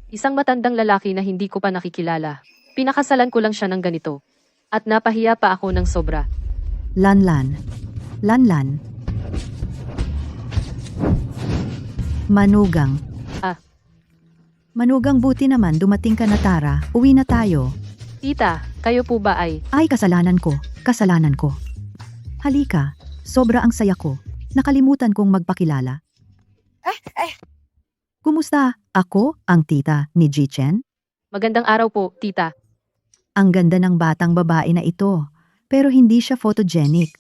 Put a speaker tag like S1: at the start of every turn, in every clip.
S1: Isang matandang lalaki na hindi ko pa nakikilala. Pinakasalan ko lang siya ng ganito. At napahiya pa ako ng sobra.
S2: Lanlan. Lanlan. Manugang.
S1: Ah.
S2: Manugang, buti naman dumating ka na, Tara. Uwi na tayo.
S1: Tita, kayo po ba ay...
S2: Ay, kasalanan ko. Kasalanan ko. Halika. Sobra ang saya ko. Nakalimutan kong magpakilala. Kumusta? Ako, ang tita ni Jichen.
S1: Magandang araw po, tita.
S2: Ang ganda ng batang babae na ito. Pero hindi siya photogenic.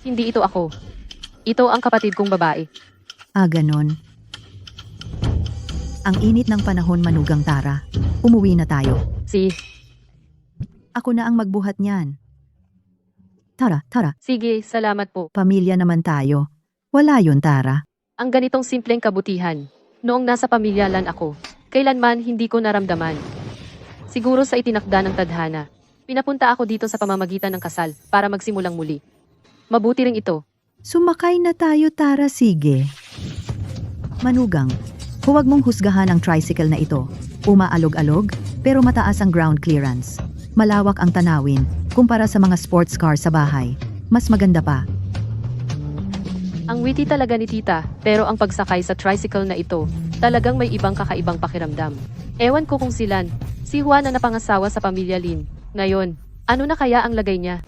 S1: Hindi ito ako. Ito ang kapatid kong babae.
S2: Ah, ganon. Ang init ng panahon, Manugang Tara. Umuwi na tayo. Ako na ang magbuhat niyan. Tara.
S1: Sige, salamat po.
S2: Pamilya naman tayo. Wala yun, Tara.
S1: Ang ganitong simpleng kabutihan. Noong nasa pamilyalan ako, kailanman hindi ko naramdaman. Siguro sa itinakda ng tadhana. Pinapunta ako dito sa pamamagitan ng kasal para magsimulang muli. Mabuti ring ito.
S2: Sumakay na tayo, Tara, sige. Manugang, huwag mong husgahan ang tricycle na ito. Umaalog-alog, pero mataas ang ground clearance. Malawak ang tanawin, kumpara sa mga sports car sa bahay. Mas maganda pa.
S1: Ang witty talaga ni tita, pero ang pagsakay sa tricycle na ito, talagang may ibang kakaibang pakiramdam. Ewan ko kung silan, si Juan na napangasawa sa pamilya Lin. Ngayon, ano na kaya ang lagay niya?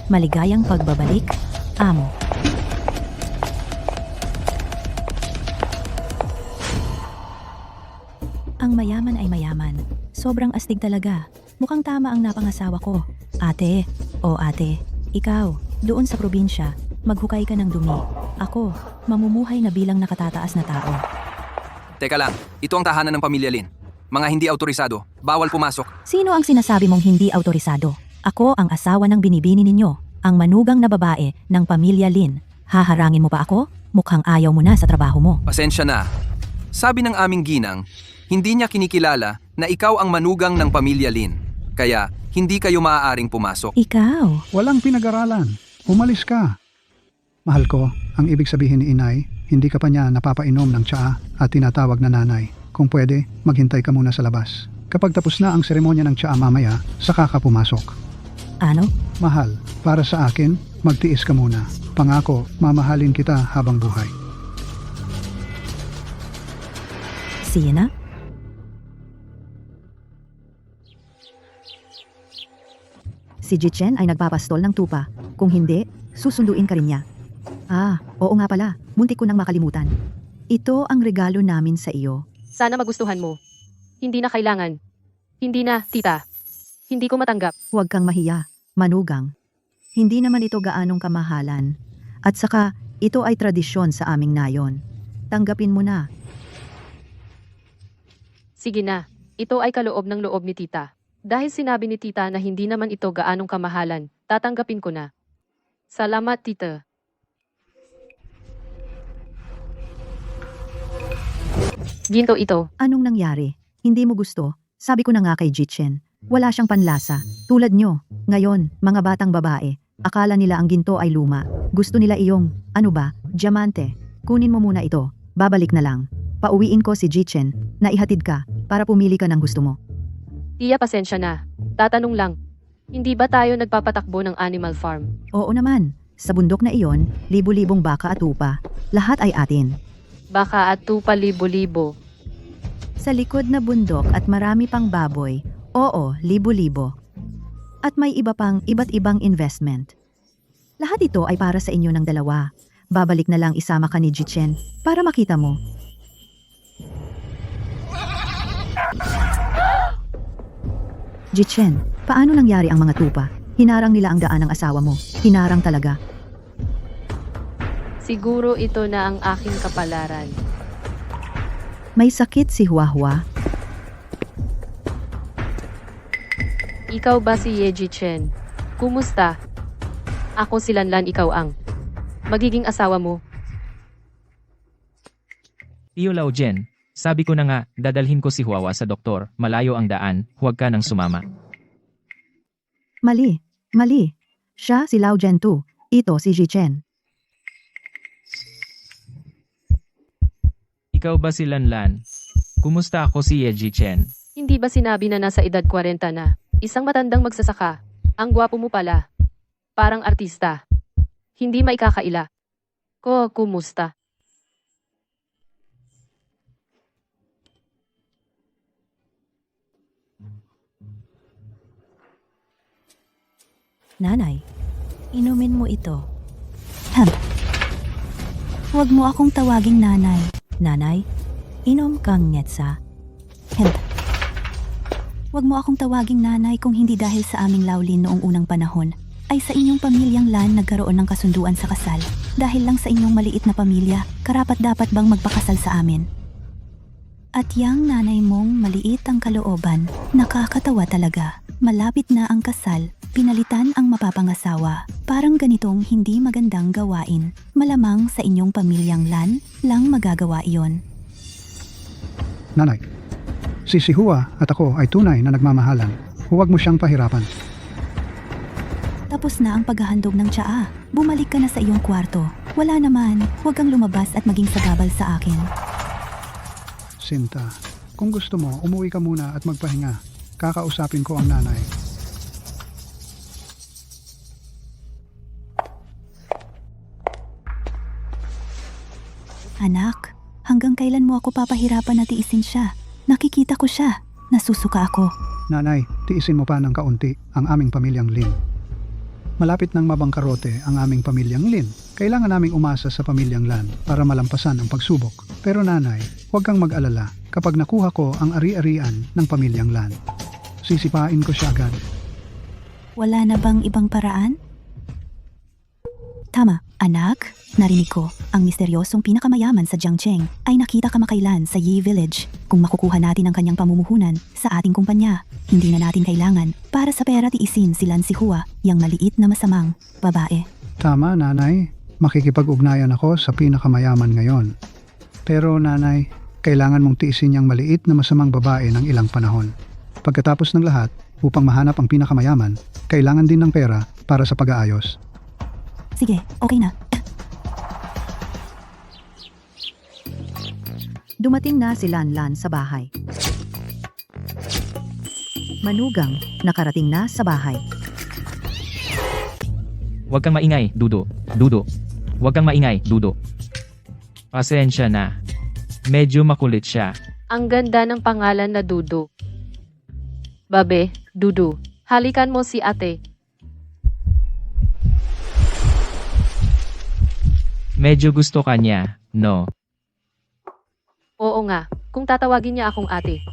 S2: Maligayang pagbabalik, amo. Ang mayaman ay mayaman. Sobrang astig talaga. Mukhang tama ang napangasawa ko. Ate, ikaw, doon sa probinsya, maghukay ka ng dumi. Ako, mamumuhay na bilang nakatataas na tao.
S3: Teka lang, ito ang tahanan ng pamilya Lin. Mga hindi autorisado, bawal pumasok.
S2: Sino ang sinasabi mong hindi autorisado? Ako ang asawa ng binibini ninyo, ang manugang na babae ng pamilya Lin. Haharangin mo pa ako? Mukhang ayaw mo na sa trabaho mo.
S3: Pasensya na. Sabi ng aming ginang, hindi niya kinikilala na ikaw ang manugang ng pamilya Lin. Kaya, hindi kayo maaaring pumasok.
S2: Ikaw?
S4: Walang pinag-aralan. Umalis ka. Mahal ko, ang ibig sabihin ni inay, hindi ka pa niya napapainom ng tsaa at tinatawag na nanay. Kung pwede, maghintay ka muna sa labas. Kapag tapos na ang seremonya ng tsaa mamaya, saka ka pumasok.
S2: Ano?
S4: Mahal, para sa akin, magtiis ka muna. Pangako, mamahalin kita habang buhay.
S2: Sina? Si Jichen ay nagpapastol ng tupa. Kung hindi, susunduin ka rin niya. Ah, oo nga pala. Muntik ko nang makalimutan. Ito ang regalo namin sa iyo.
S1: Sana magustuhan mo. Hindi na kailangan. Hindi na, tita. Hindi ko matanggap.
S2: Huwag kang mahiya, manugang. Hindi naman ito gaanong kamahalan. At saka, ito ay tradisyon sa aming nayon. Tanggapin mo na.
S1: Sige na. Ito ay kaloob ng loob ni tita. Dahil sinabi ni tita na hindi naman ito gaanong kamahalan, tatanggapin ko na. Salamat, tita. Ginto ito.
S2: Anong nangyari? Hindi mo gusto? Sabi ko na nga kay Jichen. Wala siyang panlasa. Tulad nyo. Ngayon, mga batang babae. Akala nila ang ginto ay luma. Gusto nila iyong, diamante. Kunin mo muna ito. Babalik na lang. Pauwiin ko si Jichen na ihatid ka para pumili ka ng gusto mo.
S1: Tiya, pasensya na. Tatanong lang. Hindi ba tayo nagpapatakbo ng animal farm?
S2: Oo naman. Sa bundok na iyon, libu-libong baka at tupa. Lahat ay atin.
S1: Baka at tupa libo-libo.
S2: Sa likod na bundok at marami pang baboy. Oo, libo-libo. At may iba pang iba't ibang investment. Lahat ito ay para sa inyo ng dalawa. Babalik na lang isama ka ni Jichen para makita mo. Jichen, paano nangyari ang mga tupa? Hinarang nila ang daan ng asawa mo. Hinarang talaga.
S1: Siguro ito na ang aking kapalaran.
S2: May sakit si Huahua.
S1: Ikaw ba si Yeji Chen? Kumusta? Ako si Lanlan, ikaw ang magiging asawa mo.
S5: Iyo Lao Jen, sabi ko na nga, dadalhin ko si Huawa sa doktor, malayo ang daan, huwag ka nang sumama.
S2: Mali. Siya si Lao Jiantu. Ito si Jichen.
S5: Ikaw ba si Lanlan? Kumusta ako si Yeji Chen?
S1: Hindi ba sinabi na nasa edad 40 na? Isang matandang magsasaka. Ang gwapo mo pala. Parang artista. Hindi maikakaila. Kumusta?
S6: Nanay, inumin mo ito. Huwag mo akong tawaging nanay. Nanay, inom kang ngetsa. Huwag mo akong tawaging nanay kung hindi dahil sa aming Laolin noong unang panahon ay sa inyong pamilyang Lan nagkaroon ng kasunduan sa kasal. Dahil lang sa inyong maliit na pamilya, karapat dapat bang magpakasal sa amin? At yang nanay mong maliit ang kalooban, nakakatawa talaga. Malapit na ang kasal, pinalitan ang mapapangasawa. Parang ganitong hindi magandang gawain. Malamang sa inyong pamilyang Lan lang magagawa iyon.
S4: Nanay, si Hua at ako ay tunay na nagmamahalan. Huwag mo siyang pahirapan.
S6: Tapos na ang paghahandog ng tsaa. Bumalik ka na sa iyong kwarto. Wala naman, huwag kang lumabas at maging sagabal sa akin.
S4: Sinta, kung gusto mo, umuwi ka muna at magpahinga. Kakausapin ko ang nanay.
S6: Anak, hanggang kailan mo ako papahirapan na tiisin siya? Nakikita ko siya. Nasusuka ako.
S4: Nanay, tiisin mo pa ng kaunti ang aming pamilyang Lin. Malapit nang mabangkarote ang aming pamilyang Lin. Kailangan naming umasa sa pamilyang Lan para malampasan ang pagsubok. Pero nanay, huwag kang mag-alala kapag nakuha ko ang ari-arian ng pamilyang Lan. Sisipain ko siya agad.
S6: Wala na bang ibang paraan? Tama, anak. Narinig ko, ang misteryosong pinakamayaman sa Jiangcheng ay nakita kamakailan sa Yi Village. Kung makukuha natin ang kanyang pamumuhunan sa ating kumpanya, hindi na natin kailangan para sa pera tiisin si Lan Hua, yang maliit na masamang babae.
S4: Tama, nanay. Makikipag-ugnayan ako sa pinakamayaman ngayon. Pero nanay, kailangan mong tiisin yung maliit na masamang babae ng ilang panahon. Pagkatapos ng lahat, upang mahanap ang pinakamayaman, kailangan din ng pera para sa pag-aayos.
S6: Sige, okay na.
S2: Dumating na si Lanlan sa bahay. Manugang, nakarating na sa bahay.
S5: Huwag kang maingay, Dudo. Dudo. Huwag kang maingay, Dudo. Pasensya na. Medyo makulit siya.
S1: Ang ganda ng pangalan na Dudu. Babe, Dudu, halikan mo si ate.
S5: Medyo gusto ka niya, no?
S1: Oo nga, kung tatawagin niya akong ate.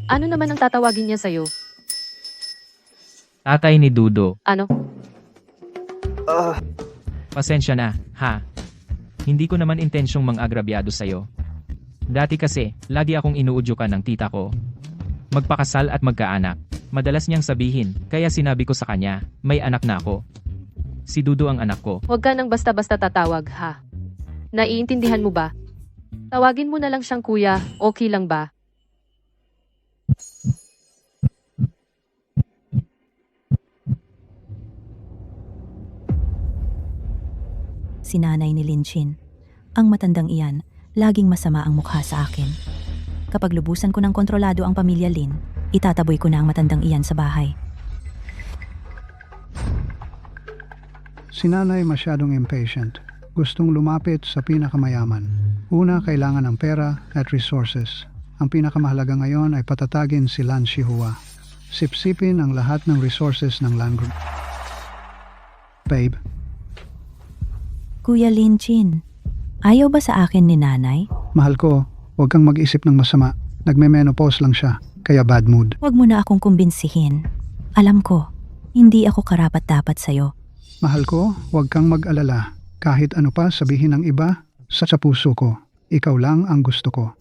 S1: Ano naman ang tatawagin niya sa'yo?
S5: Tatay ni Dudo.
S1: Ano?
S5: Pasensya na, ha? Hindi ko naman intensyong mang-agrabyado sa'yo. Dati kasi, lagi akong inuudyukan ng tita ko. Magpakasal at magkaanak. Madalas niyang sabihin, kaya sinabi ko sa kanya, may anak na ako. Si Dudo ang anak ko.
S1: Huwag ka nang basta-basta tatawag, ha? Naiintindihan mo ba? Tawagin mo na lang siyang kuya, okay lang ba?
S6: Si nanay ni Lin Chin. Ang matandang iyan, laging masama ang mukha sa akin. Kapag lubusan ko ng kontrolado ang pamilya Lin, itataboy ko na ang matandang iyan sa bahay.
S4: Si nanay masyadong impatient. Gustong lumapit sa pinakamayaman. Una, kailangan ng pera at resources. Ang pinakamahalaga ngayon ay patatagin si Lan Hua. Sipsipin ang lahat ng resources ng Lan Group. Babe,
S6: Kuya Lin Chin, ayaw ba sa akin ni nanay?
S4: mahal ko, huwag kang mag-isip ng masama. Nagme-menopause lang siya, kaya bad mood.
S6: Huwag mo na akong kumbinsihin. Alam ko, hindi ako karapat-dapat sa'yo.
S4: Mahal ko, huwag kang mag-alala. Kahit ano pa sabihin ng iba, sa puso ko, ikaw lang ang gusto ko.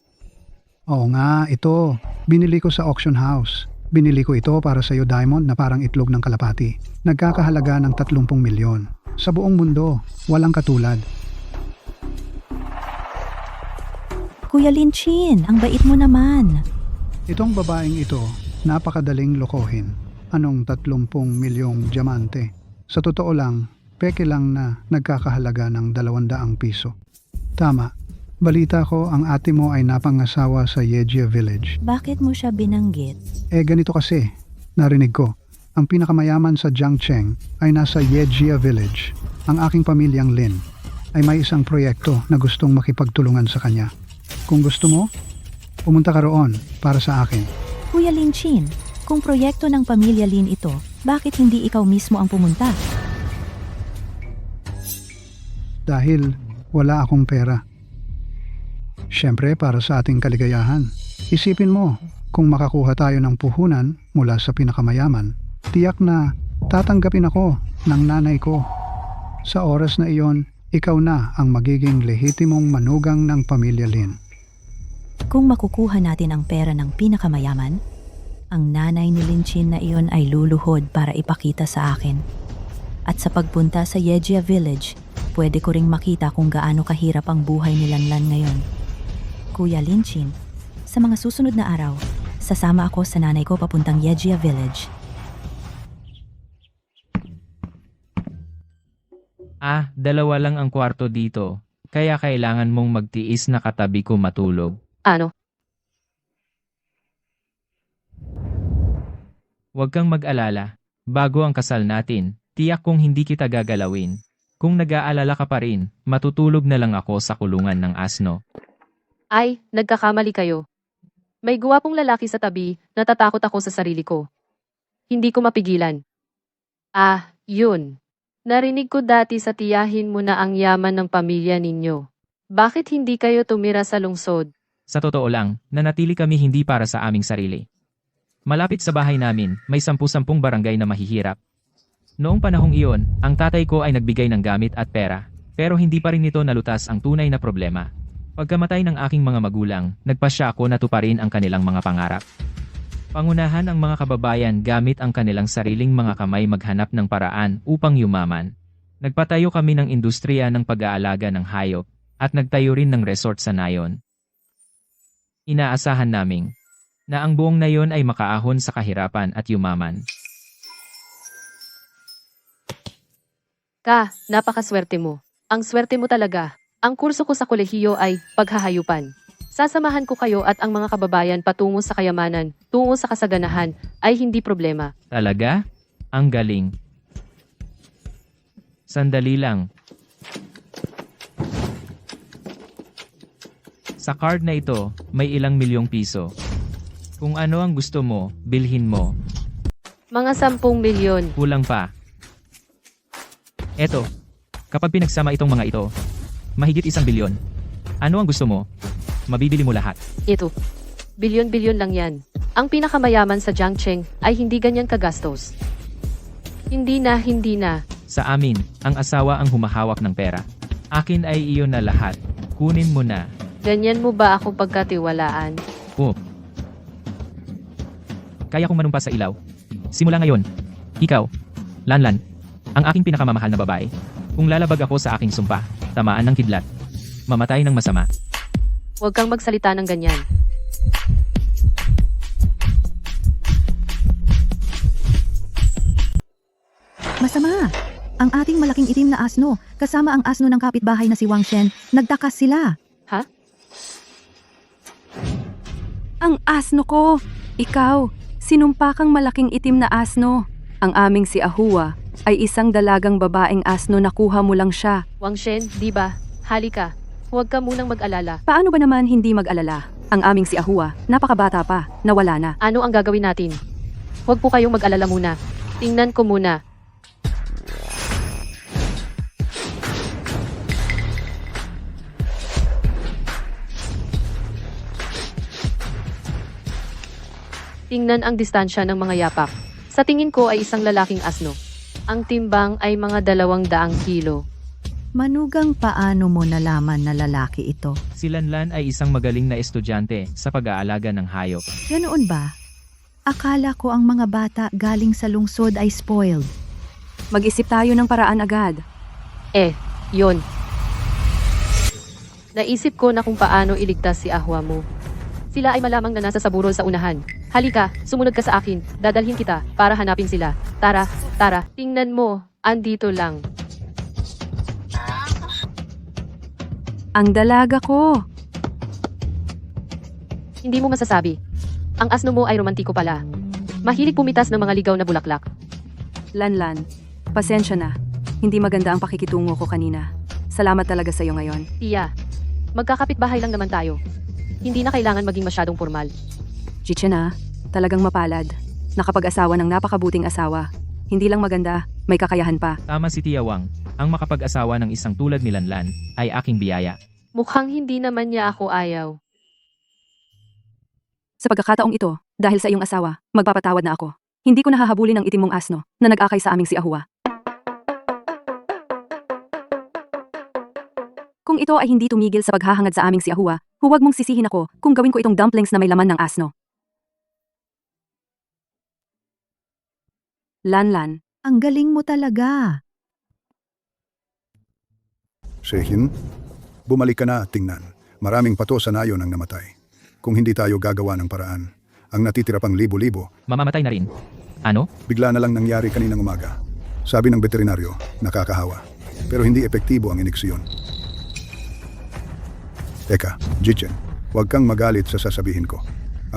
S4: Oo nga, ito. Binili ko sa auction house. Binili ko ito para sa iyo, Diamond, na parang itlog ng kalapati. Nagkakahalaga ng 30 milyon. Sa buong mundo, walang katulad.
S6: Kuya Lin Chin, ang bait mo naman.
S4: Itong babaeng ito, napakadaling lokohin. Anong 30 milyong diamante? Sa totoo lang, peke lang na nagkakahalaga ng 200 piso. Tama, balita ko ang ate mo ay napangasawa sa Yejia Village.
S6: Bakit mo siya binanggit?
S4: Ganito kasi, narinig ko, ang pinakamayaman sa Jiangcheng ay nasa Yejia Village. Ang aking pamilyang Lin ay may isang proyekto na gustong makipagtulungan sa kanya. Kung gusto mo, pumunta ka roon para sa akin.
S6: Kuya Lin Chin, kung proyekto ng pamilya Lin ito, bakit hindi ikaw mismo ang pumunta?
S4: Dahil wala akong pera. Siyempre para sa ating kaligayahan. Isipin mo, kung makakuha tayo ng puhunan mula sa pinakamayaman, tiyak na tatanggapin ako ng nanay ko. Sa oras na iyon, ikaw na ang magiging lehitimong manugang ng pamilya Lin.
S6: Kung makukuha natin ang pera ng pinakamayaman, ang nanay ni Lin Chin na iyon ay luluhod para ipakita sa akin. At sa pagpunta sa Yejia Village, pwede ko ring makita kung gaano kahirap ang buhay ni Lanlan ngayon. Kuya Lin Chin, sa mga susunod na araw, sasama ako sa nanay ko papuntang Yejia Village.
S5: Dalawa lang ang kwarto dito. Kaya kailangan mong magtiis na katabi ko matulog.
S1: Ano?
S5: Huwag kang mag-alala. Bago ang kasal natin, tiyak kong hindi kita gagalawin. Kung nag-aalala ka pa rin, matutulog na lang ako sa kulungan ng asno.
S1: Ay, nagkakamali kayo. May guwapong lalaki sa tabi, natatakot ako sa sarili ko. Hindi ko mapigilan. Yun. Narinig ko dati sa tiyahin mo na ang yaman ng pamilya ninyo. Bakit hindi kayo tumira sa lungsod?
S5: Sa totoo lang, nanatili kami hindi para sa aming sarili. Malapit sa bahay namin, may 10-10 barangay na mahihirap. Noong panahong iyon, ang tatay ko ay nagbigay ng gamit at pera, pero hindi pa rin nito nalutas ang tunay na problema. Pagkamatay ng aking mga magulang, nagpasya ako na tuparin ang kanilang mga pangarap. Pangunahan ang mga kababayan gamit ang kanilang sariling mga kamay maghanap ng paraan upang yumaman. Nagpatayo kami ng industriya ng pag-aalaga ng hayop at nagtayo rin ng resort sa nayon. Inaasahan naming na ang buong nayon ay makaahon sa kahirapan at yumaman.
S1: Napakaswerte mo. Ang swerte mo talaga. Ang kurso ko sa kolehiyo ay paghahayupan. Sasamahan ko kayo at ang mga kababayan patungo sa kayamanan, tungo sa kasaganahan, ay hindi problema.
S5: Talaga? Ang galing. Sandali lang. Sa card na ito, may ilang milyong piso. Kung ano ang gusto mo, bilhin mo.
S1: Mga 10 milyon.
S5: Kulang pa. Eto, kapag pinagsama itong mga ito, mahigit 1 bilyon. Ano ang gusto mo? Mabibili mo lahat.
S1: Ito. Bilyon-bilyon lang yan. Ang pinakamayaman sa Jiangcheng ay hindi ganyan kagastos. Hindi na.
S5: Sa amin, ang asawa ang humahawak ng pera. Akin ay iyon na lahat. Kunin mo na.
S1: Ganyan mo ba ako pagkatiwalaan?
S5: Oh. Kaya kong manumpa sa ilaw. Simula ngayon, ikaw, Lanlan, ang aking pinakamamahal na babae. Kung lalabag ako sa aking sumpa, tamaan ng kidlat, mamatay ng masama.
S1: Huwag kang magsalita ng ganyan.
S2: Masama! Ang ating malaking itim na asno, kasama ang asno ng kapitbahay na si Wang Shen, nagtakas sila.
S1: Ha?
S7: Ang asno ko! Ikaw! Sinumpa kang malaking itim na asno. Ang aming si Ahua ay isang dalagang babaeng asno na kuha mo lang siya.
S1: Wang Shen, di ba? Halika. Huwag ka munang mag-alala.
S7: Paano ba naman hindi mag-alala? Ang aming si Ahua, napakabata pa, nawala na.
S1: Ano ang gagawin natin? Huwag po kayong mag-alala muna. Tingnan ko muna. Tingnan ang distansya ng mga yapak. Sa tingin ko ay isang lalaking asno. Ang timbang ay mga 200 kilo.
S2: Manugang, paano mo nalaman na lalaki ito?
S5: Si Lanlan ay isang magaling na estudyante sa pag-aalaga ng hayop.
S2: Ganoon ba? Akala ko ang mga bata galing sa lungsod ay spoiled.
S7: Mag-isip tayo ng paraan agad.
S1: Yon. Naisip ko na kung paano iligtas si Ahua mo. Sila ay malamang na nasa saburol sa unahan. Halika, sumunod ka sa akin. Dadalhin kita para hanapin sila. Tara. Tingnan mo. Andito lang.
S7: Ang dalaga ko.
S1: Hindi mo masasabi. Ang asno mo ay romantiko pala. Mahilig pumitas ng mga ligaw na bulaklak.
S7: Lanlan, pasensya na. Hindi maganda ang pakikitungo ko kanina. Salamat talaga sa iyo ngayon.
S1: Tia, magkakapit-bahay lang naman tayo. Hindi na kailangan maging masyadong formal.
S7: Jichen talagang mapalad. Nakapag-asawa ng napakabuting asawa. Hindi lang maganda, may kakayahan pa.
S5: Tama si Tia Wang. Ang makapag-asawa ng isang tulad ni Lanlan ay aking biyaya.
S1: Mukhang hindi naman niya ako ayaw.
S7: Sa pagkakataong ito, dahil sa iyong asawa, magpapatawad na ako. Hindi ko nahahabulin ang itim mong asno na nag-akay sa aming si Ahua. Kung ito ay hindi tumigil sa paghahangad sa aming si Ahua, huwag mong sisihin ako kung gawin ko itong dumplings na may laman ng asno. Lanlan,
S2: Ang galing mo talaga.
S8: Sehin, bumalik ka na at tingnan. Maraming pato sa nayon ang namatay. Kung hindi tayo gagawa ng paraan, ang natitira pang libo-libo,
S5: Mamamatay na rin. Ano?
S8: bigla na lang nangyari kaninang umaga. Sabi ng veterinaryo, nakakahawa. Pero hindi epektibo ang ineksyon. Teka, Jichen, huwag kang magalit sa sasabihin ko.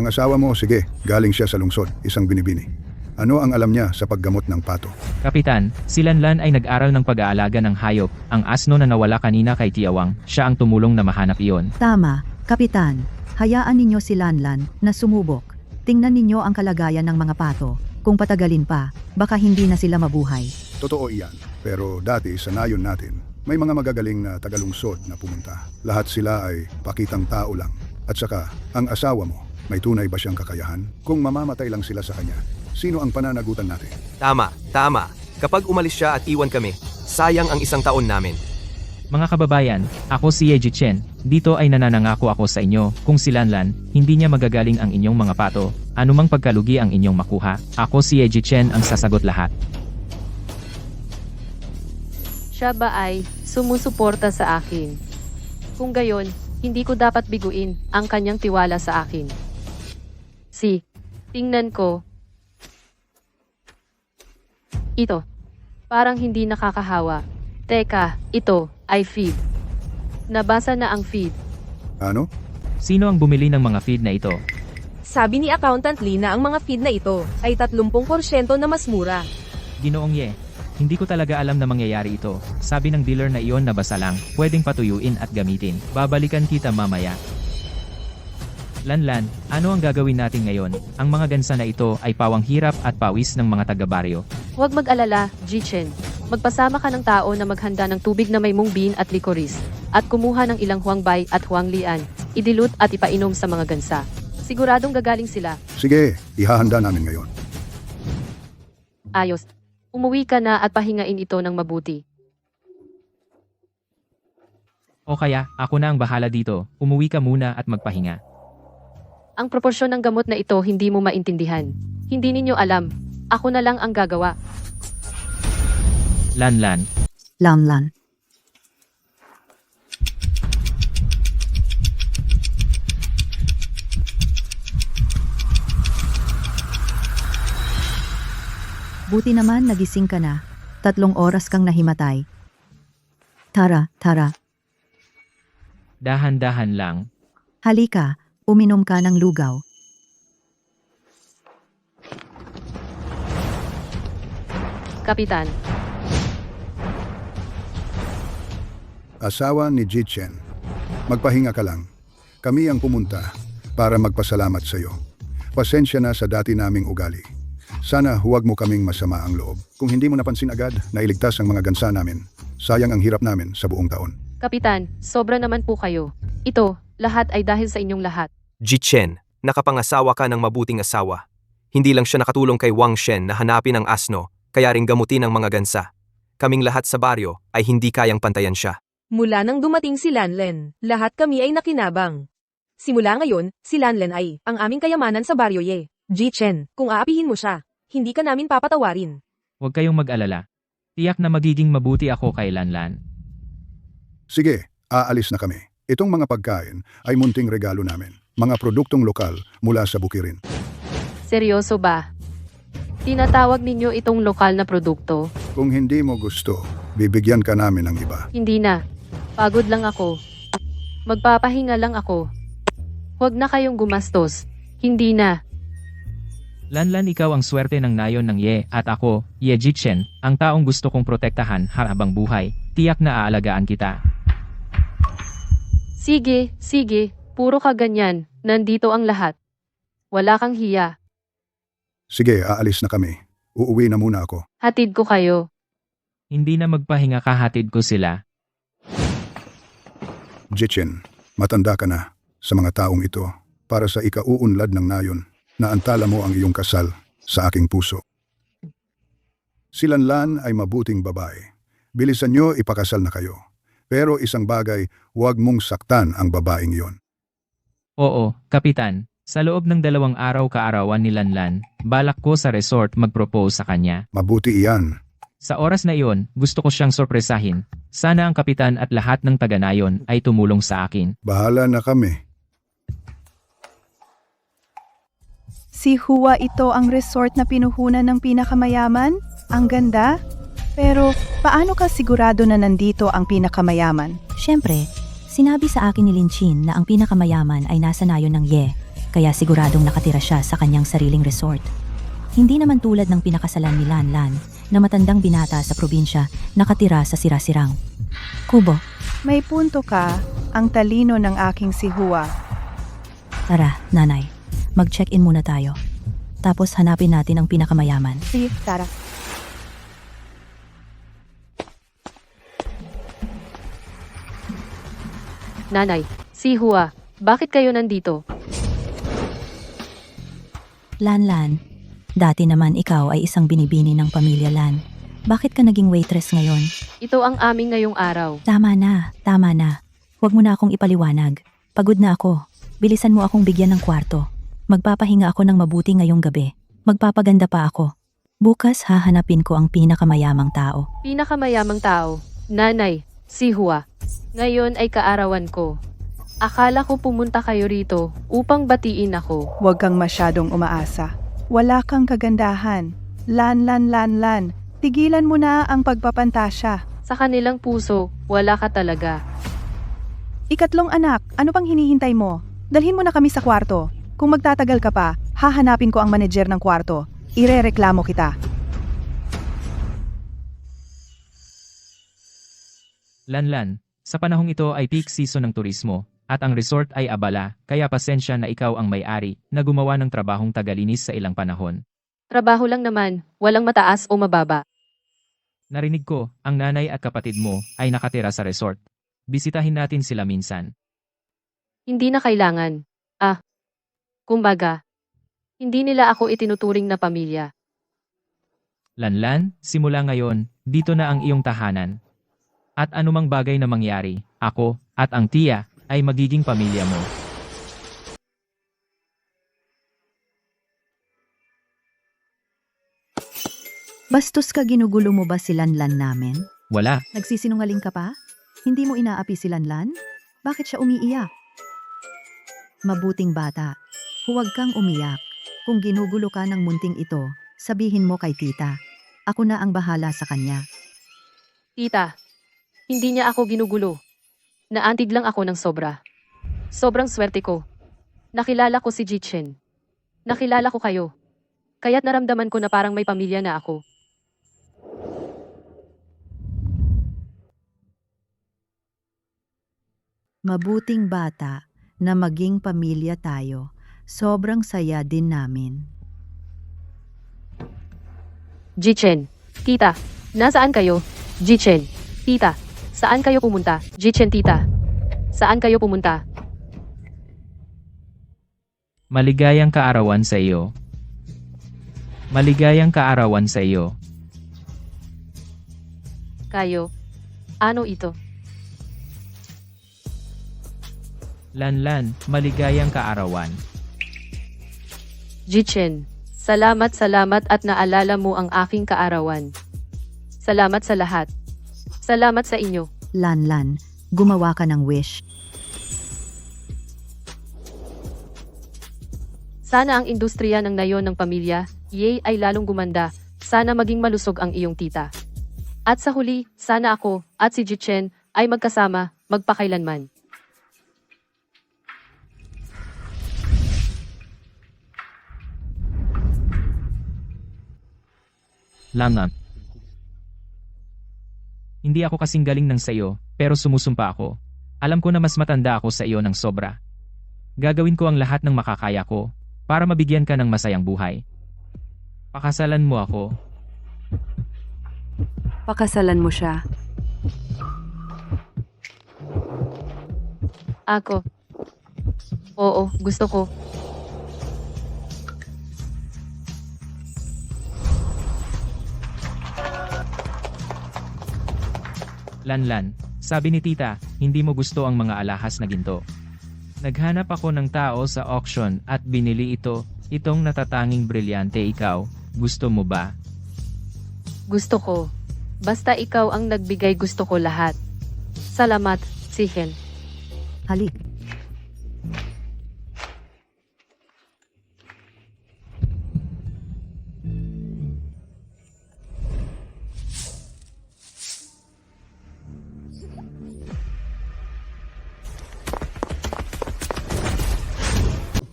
S8: Ang asawa mo, sige, galing siya sa lungsod, isang binibini. Ano ang alam niya sa paggamot ng pato?
S5: Kapitan, si Lanlan ay nag-aral ng pag-aalaga ng hayop. Ang asno na nawala kanina kay Tia Wang, siya ang tumulong na mahanap iyon.
S2: Tama, Kapitan. Hayaan ninyo si Lanlan na sumubok. Tingnan ninyo ang kalagayan ng mga pato. Kung patagalin pa, baka hindi na sila mabuhay.
S8: Totoo iyan, pero dati sa nayon natin, may mga magagaling na tagalungsod na pumunta. Lahat sila ay pakitang tao lang. At saka, ang asawa mo, may tunay ba siyang kakayahan? Kung mamamatay lang sila sa kanya, sino ang pananagutan natin?
S3: Tama, tama. Kapag umalis siya at iwan kami, sayang ang isang taon namin.
S5: Mga kababayan, ako si Ye Jichen. Dito ay nananangako ako sa inyo, kung si Lanlan, hindi niya magagaling ang inyong mga pato, anumang pagkalugi ang inyong makuha, ako si Ye Jichen ang sasagot lahat.
S1: Siya ba ay sumusuporta sa akin? Kung gayon, hindi ko dapat biguin ang kanyang tiwala sa akin. Tingnan ko. Ito. Parang hindi nakakahawa. Teka, ito ay feed. Nabasa na ang feed.
S8: Ano?
S5: Sino ang bumili ng mga feed na ito?
S9: Sabi ni Accountant Lee na ang mga feed na ito ay 30% na mas mura.
S5: Ginoong Ye, hindi ko talaga alam na mangyayari ito. Sabi ng dealer na iyon nabasa lang, pwedeng patuyuin at gamitin. Babalikan kita mamaya. Lanlan, ano ang gagawin natin ngayon? Ang mga gansa na ito ay pawang hirap at pawis ng mga taga-baryo.
S1: Huwag mag-alala, Jichen. Magpasama ka ng tao na maghanda ng tubig na may mung bean at likoris, at kumuha ng ilang huangbay at huanglian, idilute at ipainom sa mga gansa. Siguradong gagaling sila.
S8: Sige, ihahanda namin ngayon.
S1: Ayos. Umuwi ka na at pahingain ito ng mabuti.
S5: O kaya, ako na ang bahala dito, umuwi ka muna at magpahinga.
S1: Ang proporsyon ng gamot na ito hindi mo maintindihan. Hindi ninyo alam. Ako na lang ang gagawa.
S5: Lanlan,
S2: Lanlan. Buti naman nagising ka na. 3 oras kang nahimatay. Tara.
S5: dahan-dahan lang.
S2: Halika, uminom ka ng lugaw.
S1: Kapitan,
S8: Asawa ni Jichen, magpahinga ka lang. Kami ang pumunta para magpasalamat sa iyo. Pasensya na sa dati naming ugali. Sana huwag mo kaming masama ang loob. Kung hindi mo napansin agad na iligtas ang mga gansa namin, sayang ang hirap namin sa buong taon.
S1: Kapitan, sobra naman po kayo. Ito, lahat ay dahil sa inyong lahat.
S3: Jichen, nakapangasawa ka ng mabuting asawa. Hindi lang siya nakatulong kay Wang Shen na hanapin ang asno, kaya ring gamutin ang mga gansa. Kaming lahat sa baryo ay hindi kayang pantayan siya.
S9: Mula nang dumating si Lanlen, lahat kami ay nakinabang. Simula ngayon, si Lanlen ay ang aming kayamanan sa baryo Ye. Jichen, kung aapihin mo siya, hindi ka namin papatawarin.
S5: Huwag kayong mag-alala. Tiyak na magiging mabuti ako kay Lanlan.
S8: Sige, aalis na kami. Itong mga pagkain ay munting regalo namin. Mga produktong lokal mula sa bukirin.
S1: Seryoso ba? Tinatawag ninyo itong lokal na produkto?
S8: Kung hindi mo gusto, bibigyan ka namin ng iba.
S1: Hindi na. Pagod lang ako. Magpapahinga lang ako. Huwag na kayong gumastos. Hindi na.
S5: Lanlan, ikaw ang swerte ng nayon ng Ye at ako, Ye Jichen, ang taong gusto kong protektahan habang buhay. Tiyak na aalagaan kita.
S1: Sige, sige. Puro ka ganyan. Nandito ang lahat. Wala kang hiya.
S8: Sige, aalis na kami. Uuwi na muna ako.
S1: Hatid ko kayo.
S5: Hindi na magpahinga, kahatid ko sila.
S8: Jichin, matanda ka na sa mga taong ito para sa ikauunlad ng nayon na antala mo ang iyong kasal sa aking puso. Si Lanlan ay mabuting babae. Bilisan niyo, ipakasal na kayo. Pero isang bagay, huwag mong saktan ang babaeng iyon.
S5: Oo, Kapitan. Sa loob ng 2 araw kaarawan ni Lanlan, balak ko sa resort mag-propose sa kanya.
S8: Mabuti iyan.
S5: Sa oras na iyon, gusto ko siyang sorpresahin. Sana ang kapitan at lahat ng taga-nayon ay tumulong sa akin.
S8: Bahala na kami.
S10: Si Hua ito ang resort na pinuhunan ng pinakamayaman? Ang ganda. Pero paano ka sigurado na nandito ang pinakamayaman?
S6: Siyempre, sinabi sa akin ni Lin Chin na ang pinakamayaman ay nasa nayon ng Ye, kaya siguradong nakatira siya sa kanyang sariling resort. Hindi naman tulad ng pinakasalan ni Lanlan na matandang binata sa probinsya nakatira sa sirasirang kubo.
S10: May punto ka, ang talino ng aking si Hua.
S6: Tara, nanay, mag-check-in muna tayo. Tapos hanapin natin ang pinakamayaman.
S10: Sige, tara.
S1: Nanay, si Hua, bakit kayo nandito?
S6: Lanlan, dati naman ikaw ay isang binibini ng pamilya Lan. Bakit ka naging waitress ngayon?
S1: Ito ang aming ngayong araw.
S6: Tama na, tama na. Huwag mo na akong ipaliwanag. Pagod na ako. Bilisan mo akong bigyan ng kwarto. Magpapahinga ako ng mabuti ngayong gabi. Magpapaganda pa ako. Bukas hahanapin ko ang pinakamayamang tao.
S1: Pinakamayamang tao. Nanay, si Hua. Ngayon ay kaarawan ko. Akala ko pumunta kayo rito upang batiin ako.
S10: Huwag kang masyadong umaasa. Wala kang kagandahan. Lan. Tigilan mo na ang pagpapantasya.
S1: Sa kanilang puso, wala ka talaga.
S10: Ikatlong anak, ano pang hinihintay mo? Dalhin mo na kami sa kwarto. Kung magtatagal ka pa, hahanapin ko ang manager ng kwarto. Irereklamo kita.
S5: Lanlan, sa panahong ito ay peak season ng turismo, at ang resort ay abala, kaya pasensya na ikaw ang may-ari na gumawa ng trabahong tagalinis sa ilang panahon.
S1: Trabaho lang naman, walang mataas o mababa.
S5: Narinig ko, ang nanay at kapatid mo ay nakatira sa resort. Bisitahin natin sila minsan.
S1: Hindi na kailangan. Kumbaga, hindi nila ako itinuturing na pamilya.
S5: Lanlan, simula ngayon, dito na ang iyong tahanan. At anumang bagay na mangyari, ako at ang tiya ay magiging pamilya mo.
S2: Bastos ka, ginugulo mo ba si Lanlan namin?
S5: Wala.
S2: Nagsisinungaling ka pa? Hindi mo inaapi si Lanlan? Bakit siya umiiyak? Mabuting bata. Huwag kang umiyak. Kung ginugulo ka ng munting ito, sabihin mo kay tita. Ako na ang bahala sa kanya.
S1: Tita, hindi niya ako ginugulo. Naantig lang ako ng sobra. Sobrang swerte ko. Nakilala ko si Jichen. Nakilala ko kayo. Kaya't naramdaman ko na parang may pamilya na ako.
S2: Mabuting bata na maging pamilya tayo. Sobrang saya din namin.
S1: Jichen, tita, nasaan kayo? Jichen, tita, saan kayo pumunta? Jichen, tita, saan kayo pumunta?
S5: Maligayang kaarawan sa iyo. Maligayang kaarawan sa iyo.
S1: Kayo, ano ito?
S5: Lanlan, maligayang kaarawan.
S1: Jichen, salamat at naalala mo ang aking kaarawan. Salamat sa lahat. Salamat sa inyo.
S2: Lanlan, gumawa ka ng wish.
S1: Sana ang industriya ng nayon ng pamilya, Ye, ay lalong gumanda. Sana maging malusog ang iyong tita. At sa huli, sana ako at si Jichen ay magkasama magpakailanman.
S5: Langan. Hindi ako kasing galing ng sayo, pero sumusumpa ako. Alam ko na mas matanda ako sa iyo ng sobra. Gagawin ko ang lahat ng makakaya ko para mabigyan ka ng masayang buhay. Pakasalan mo ako.
S7: Pakasalan mo siya.
S1: Ako. Oo, gusto ko.
S5: Lanlan, sabi ni tita, hindi mo gusto ang mga alahas na ginto. Naghanap ako ng tao sa auction at binili ito, itong natatanging brilyante ikaw, gusto mo ba?
S1: Gusto ko. Basta ikaw ang nagbigay gusto ko lahat. Salamat, Sihen.
S2: Halik.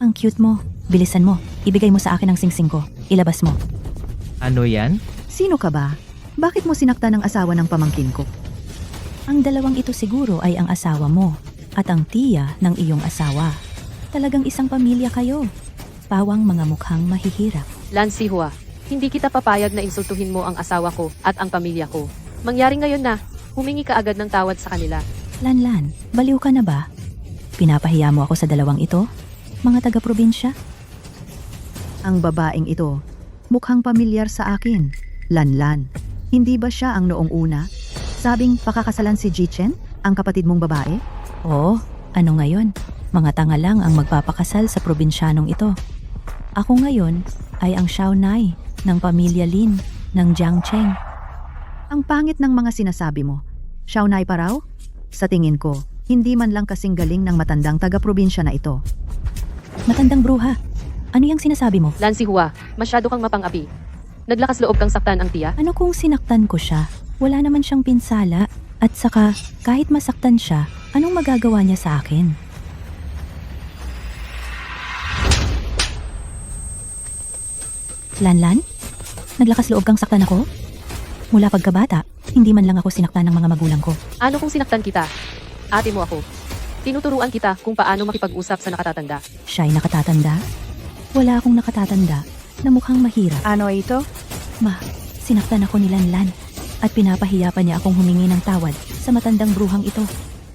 S6: Ang cute mo. Bilisan mo. Ibigay mo sa akin ang singsing ko. Ilabas mo.
S5: Ano yan?
S2: Sino ka ba? Bakit mo sinaktan ang asawa ng pamangkin ko?
S6: Ang dalawang ito siguro ay ang asawa mo at ang tiya ng iyong asawa. Talagang isang pamilya kayo. Pawang mga mukhang mahihirap.
S1: Lan Sihua, hindi kita papayag na insultuhin mo ang asawa ko at ang pamilya ko. Mangyari ngayon na, humingi ka agad ng tawad sa kanila.
S6: Lanlan, baliw ka na ba? Pinapahiya mo ako sa dalawang ito? Mga taga-probinsya?
S2: Ang babaeng ito, mukhang pamilyar sa akin. Lanlan. Hindi ba siya ang noong una? Sabing pakakasalan si Jichen, ang kapatid mong babae?
S6: Oo, ano ngayon? Mga tanga lang ang magpapakasal sa probinsyanong ito. Ako ngayon ay ang Xiaonai ng pamilya Lin ng Jiangcheng.
S2: Ang pangit ng mga sinasabi mo. Xiaonai pa raw? Sa tingin ko, hindi man lang kasing galing ng matandang taga-probinsya na ito.
S6: Matandang bruha. Ano yung sinasabi mo?
S1: Lan Sihua, masyado kang mapang-api. Naglakas loob kang saktan ang tiya?
S6: Ano kung sinaktan ko siya? Wala naman siyang pinsala. At saka, kahit masaktan siya, anong magagawa niya sa akin? Lanlan? Naglakas loob kang saktan ako? Mula pagkabata, hindi man lang ako sinaktan ng mga magulang ko.
S1: Ano kung sinaktan kita? Ate mo ako. Tinuturuan kita kung paano makipag-usap sa nakatatanda.
S6: Siya ay nakatatanda? Wala akong nakatatanda na mukhang mahirap.
S10: Ano ito?
S6: Ma, sinaktan ako ni Lanlan at pinapahiya pa niya akong humingi ng tawad sa matandang bruhang ito.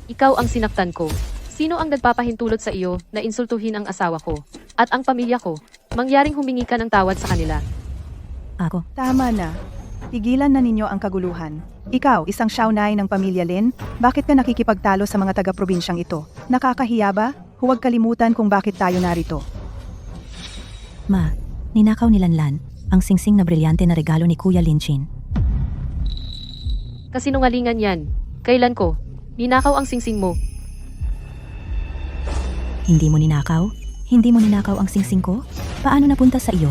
S1: Ikaw ang sinaktan ko. Sino ang nagpapahintulot sa iyo na insultuhin ang asawa ko at ang pamilya ko? Mangyaring humingi ka ng tawad sa kanila.
S6: Ako,
S10: Tama na. Tigilan na ninyo ang kaguluhan. Ikaw, isang Xiaonai ng pamilya Lin, bakit ka nakikipagtalo sa mga taga-probinsyang ito? Nakakahiya ba? Huwag kalimutan kung bakit tayo narito.
S6: Ma, ninakaw ni Lanlan ang singsing na brilyante na regalo ni Kuya Linchin.
S1: Kasinungalingan yan. Kailan ko? Ninakaw ang singsing mo.
S6: Hindi mo ninakaw? Hindi mo ninakaw ang singsing ko? Paano napunta sa iyo?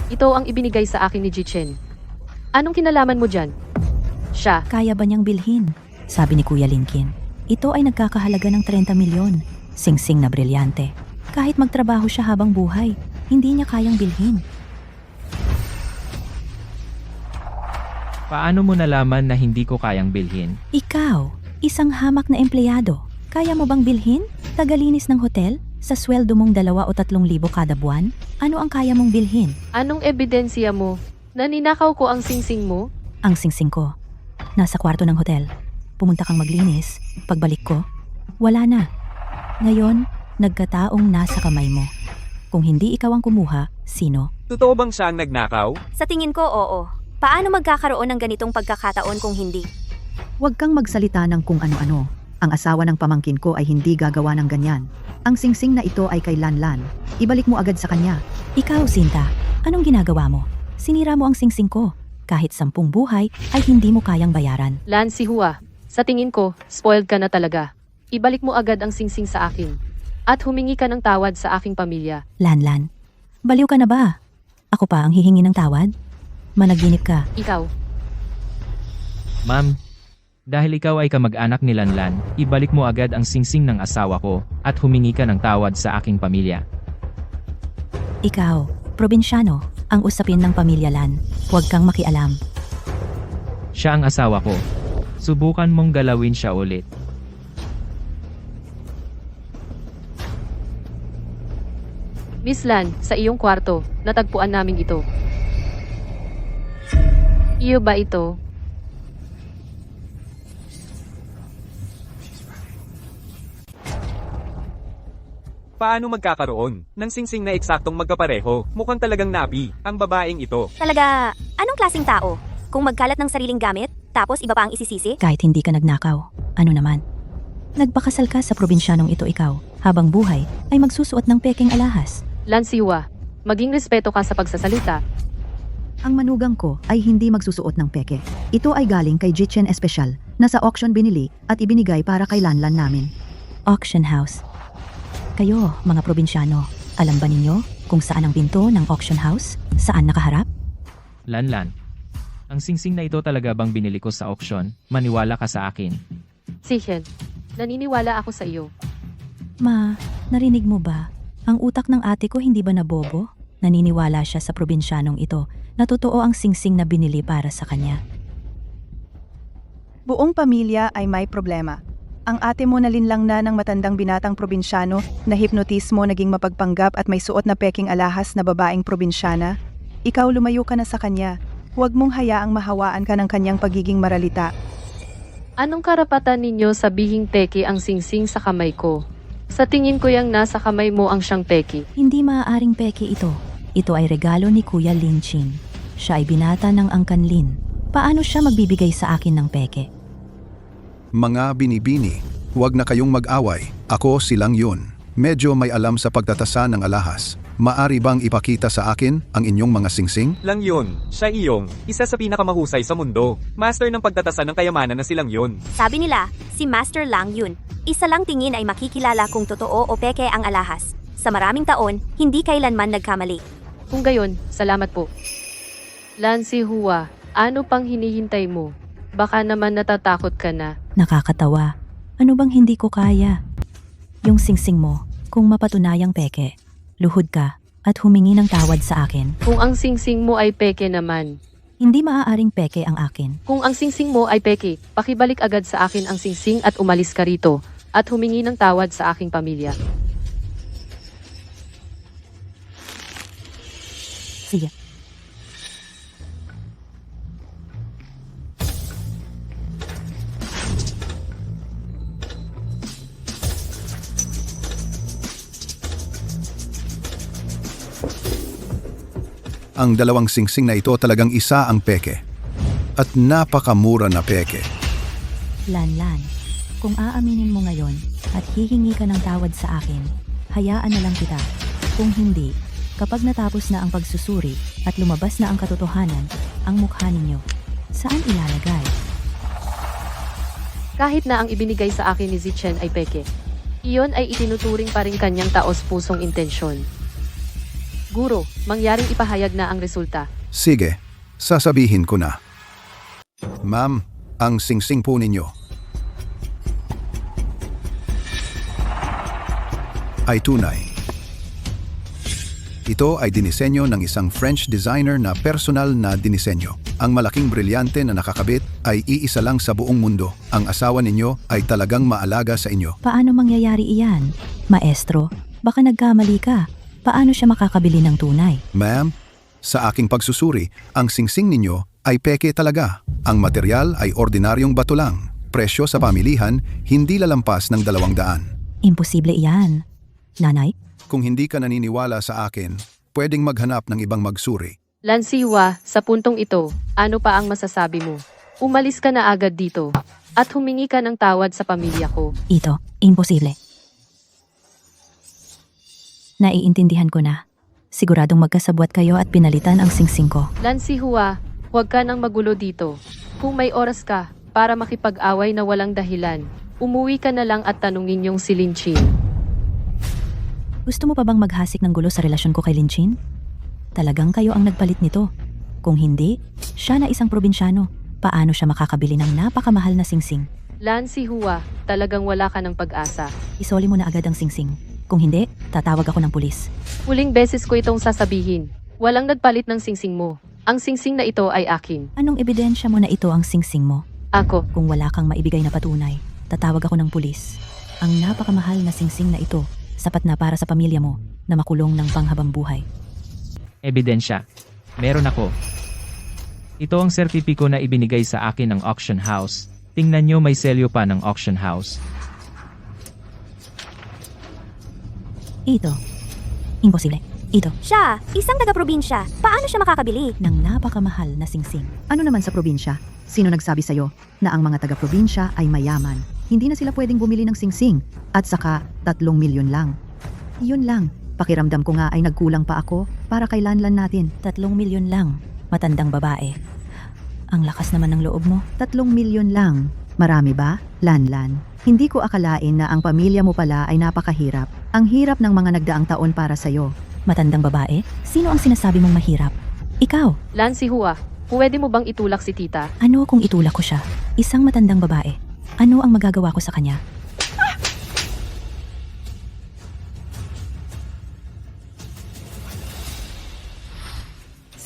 S1: Ito ang ibinigay sa akin ni Jichen. Anong kinalaman mo dyan? Siya.
S6: Kaya ba niyang bilhin? Sabi ni Kuya Linkin. Ito ay nagkakahalaga ng 30 milyon. Singsing na brilyante. Kahit magtrabaho siya habang buhay, hindi niya kayang bilhin.
S5: Paano mo nalaman na hindi ko kayang bilhin?
S6: Ikaw, isang hamak na empleyado. Kaya mo bang bilhin? Tagalinis ng hotel? Sa sweldo mong 2 o 3,000 kada buwan? Ano ang kaya mong bilhin?
S1: Anong ebidensya mo? Na ninakaw ko ang singsing mo?
S6: Ang singsing ko. Nasa kwarto ng hotel. Pumunta kang maglinis. Pagbalik ko, wala na. Ngayon, nagkataong nasa kamay mo. Kung hindi ikaw ang kumuha, sino?
S11: Totoo bang siya ang nagnakaw?
S12: Sa tingin ko, oo. Paano magkakaroon ng ganitong pagkakataon kung hindi?
S2: Huwag kang magsalita ng kung ano-ano. Ang asawa ng pamangkin ko ay hindi gagawa ng ganyan. Ang singsing na ito ay kay Lanlan. Ibalik mo agad sa kanya.
S6: Ikaw, Sinta, anong ginagawa mo? Sinira mo ang singsing ko. Kahit 10 buhay ay hindi mo kayang bayaran.
S1: Lan Sihua, sa tingin ko, spoiled ka na talaga. Ibalik mo agad ang singsing sa akin. At humingi ka ng tawad sa aking pamilya.
S6: Lanlan, baliw ka na ba? Ako pa ang hihingi ng tawad? Managinip ka.
S1: Ikaw.
S5: Ma'am, dahil ikaw ay kamag-anak ni Lanlan, ibalik mo agad ang singsing ng asawa ko at humingi ka ng tawad sa aking pamilya.
S6: Ikaw, probinsyano, ang usapin ng pamilya Lan. Huwag kang makialam.
S5: Siya ang asawa ko. Subukan mong galawin siya ulit.
S1: Miss Lan, sa iyong kwarto, natagpuan namin ito. Iyo ba ito?
S11: Paano magkakaroon ng singsing na eksaktong magkapareho? Mukhang talagang nabi ang babaeng ito.
S12: Talaga, anong klaseng tao? Kung magkalat ng sariling gamit, tapos iba pa ang isisisi?
S6: Kahit hindi ka nagnakaw, ano naman? Nagpakasal ka sa probinsyanong ito ikaw, habang buhay ay magsusuot ng peking alahas.
S1: Lan Siwa, maging respeto ka sa pagsasalita.
S2: Ang manugang ko ay hindi magsusuot ng peke. Ito ay galing kay Jichen Espesyal na sa auction binili at ibinigay para kay Lanlan namin.
S6: Auction house. Kayo, mga probinsyano, alam ba ninyo kung saan ang pinto ng auction house? Saan nakaharap?
S5: Lanlan, ang singsing na ito talaga bang binili ko sa auction? Maniwala ka sa akin.
S1: Sihen, naniniwala ako sa iyo.
S6: Ma, narinig mo ba? Ang utak ng ate ko hindi ba nabobo? Naniniwala siya sa probinsyanong ito na totoo ang singsing na binili para sa kanya.
S10: Buong pamilya ay may problema. Ang ate mo nalinlang na ng matandang binatang probinsyano na hipnotismo naging mapagpanggap at may suot na peking alahas na babaeng probinsyana. Ikaw lumayo ka na sa kanya. Huwag mong hayaang mahawaan ka ng kanyang pagiging maralita.
S1: Anong karapatan ninyo sabihing peki ang singsing sa kamay ko? Sa tingin ko yang nasa kamay mo ang siyang peki.
S6: Hindi maaaring peke ito. Ito ay regalo ni Kuya Lin Chin. Siya ay binata ng Angkan Lin. Paano siya magbibigay sa akin ng peke?
S8: Mga binibini, huwag na kayong mag-away. Ako silang yun. Medyo may alam sa pagtatasa ng alahas. Maari bang ipakita sa akin ang inyong mga singsing?
S11: Lang yun, siya iyong, isa sa pinakamahusay sa mundo. Master ng pagtatasa ng kayamanan na silang yun.
S12: Sabi nila, si Master Lang yun. Isa lang tingin ay makikilala kung totoo o peke ang alahas. Sa maraming taon, hindi kailanman nagkamali.
S1: Kung gayon, salamat po. Lan Sihua, ano pang hinihintay mo? Baka naman natatakot ka na.
S6: Nakakatawa. Ano bang hindi ko kaya? Yung singsing mo, kung mapatunayang peke, luhod ka at humingi ng tawad sa akin.
S1: Kung ang singsing mo ay peke naman.
S6: Hindi maaaring peke ang akin.
S1: Kung ang singsing mo ay peke, pakibalik agad sa akin ang singsing at umalis ka rito. At humingi ng tawad sa aking pamilya.
S6: Sige.
S8: Ang dalawang singsing na ito talagang isa ang peke. At napakamura na peke.
S6: Lanlan, kung aaminin mo ngayon at hihingi ka ng tawad sa akin, hayaan na lang kita. Kung hindi, kapag natapos na ang pagsusuri at lumabas na ang katotohanan, ang mukha ninyo, saan ilalagay?
S1: Kahit na ang ibinigay sa akin ni Zichen ay peke. Iyon ay itinuturing pa rin kanyang taos-pusong intensyon. Guro, mangyaring ipahayag na ang resulta.
S8: Sige, sasabihin ko na. Ma'am, ang singsing po ninyo ay tunay. Ito ay dinisenyo ng isang French designer na personal na dinisenyo. Ang malaking brilyante na nakakabit ay iisa lang sa buong mundo. Ang asawa ninyo ay talagang maalaga sa inyo.
S6: Paano mangyayari iyan? Maestro, baka nagkamali ka. Paano siya makakabili ng tunay?
S8: Ma'am, sa aking pagsusuri, ang singsing ninyo ay peke talaga. Ang material ay ordinaryong bato lang. Presyo sa pamilihan, hindi lalampas ng 200.
S6: Imposible iyan. Nanay?
S8: Kung hindi ka naniniwala sa akin, pwedeng maghanap ng ibang magsuri.
S1: Lan Siwa, sa puntong ito, ano pa ang masasabi mo? Umalis ka na agad dito. At humingi ka ng tawad sa pamilya ko.
S6: Ito, imposible. Naiintindihan ko na. Siguradong magkasabwat kayo at pinalitan ang singsing ko.
S1: Lan Sihua, huwag ka nang magulo dito. Kung may oras ka para makipag-away na walang dahilan, umuwi ka na lang at tanungin yung si Lin Chin.
S6: Gusto mo pa bang maghasik ng gulo sa relasyon ko kay Lin Chin? Talagang kayo ang nagpalit nito. Kung hindi, siya na isang probinsyano. Paano siya makakabili ng napakamahal na singsing?
S1: Lan si Hua, talagang wala ka ng pag-asa.
S6: Isoli mo na agad ang singsing. Kung hindi, tatawag ako ng pulis.
S1: Huling beses ko itong sasabihin. Walang nagpalit ng singsing mo. Ang singsing na ito ay akin.
S6: Anong ebidensya mo na ito ang singsing mo?
S1: Ako.
S6: Kung wala kang maibigay na patunay, tatawag ako ng pulis. Ang napakamahal na singsing na ito, sapat na para sa pamilya mo na makulong ng panghabang buhay.
S5: Ebidensya. Meron ako. Ito ang sertipiko na ibinigay sa akin ng auction house. Tingnan nyo, may selyo pa ng auction house.
S6: Ito. Imposible. Ito.
S12: Siya, isang taga-probinsya. Paano siya makakabili?
S6: Ng napakamahal na singsing.
S2: Ano naman sa probinsya? Sino nagsabi sa'yo na ang mga taga-probinsya ay mayaman? Hindi na sila pwedeng bumili ng singsing at saka 3 milyon lang. Yun lang. Pakiramdam ko nga ay nagkulang pa ako para kay Lanlan natin.
S6: 3 milyon lang. Matandang babae. Ang lakas naman ng loob mo.
S2: 3 milyon lang. Marami ba, Lanlan? Hindi ko akalain na ang pamilya mo pala ay napakahirap. Ang hirap ng mga nagdaang taon para sa'yo.
S6: Matandang babae? Sino ang sinasabi mong mahirap? Ikaw.
S1: Lan si Hua, pwede mo bang itulak si tita?
S6: Ano kung itulak ko siya? Isang matandang babae. Ano ang magagawa ko sa kanya?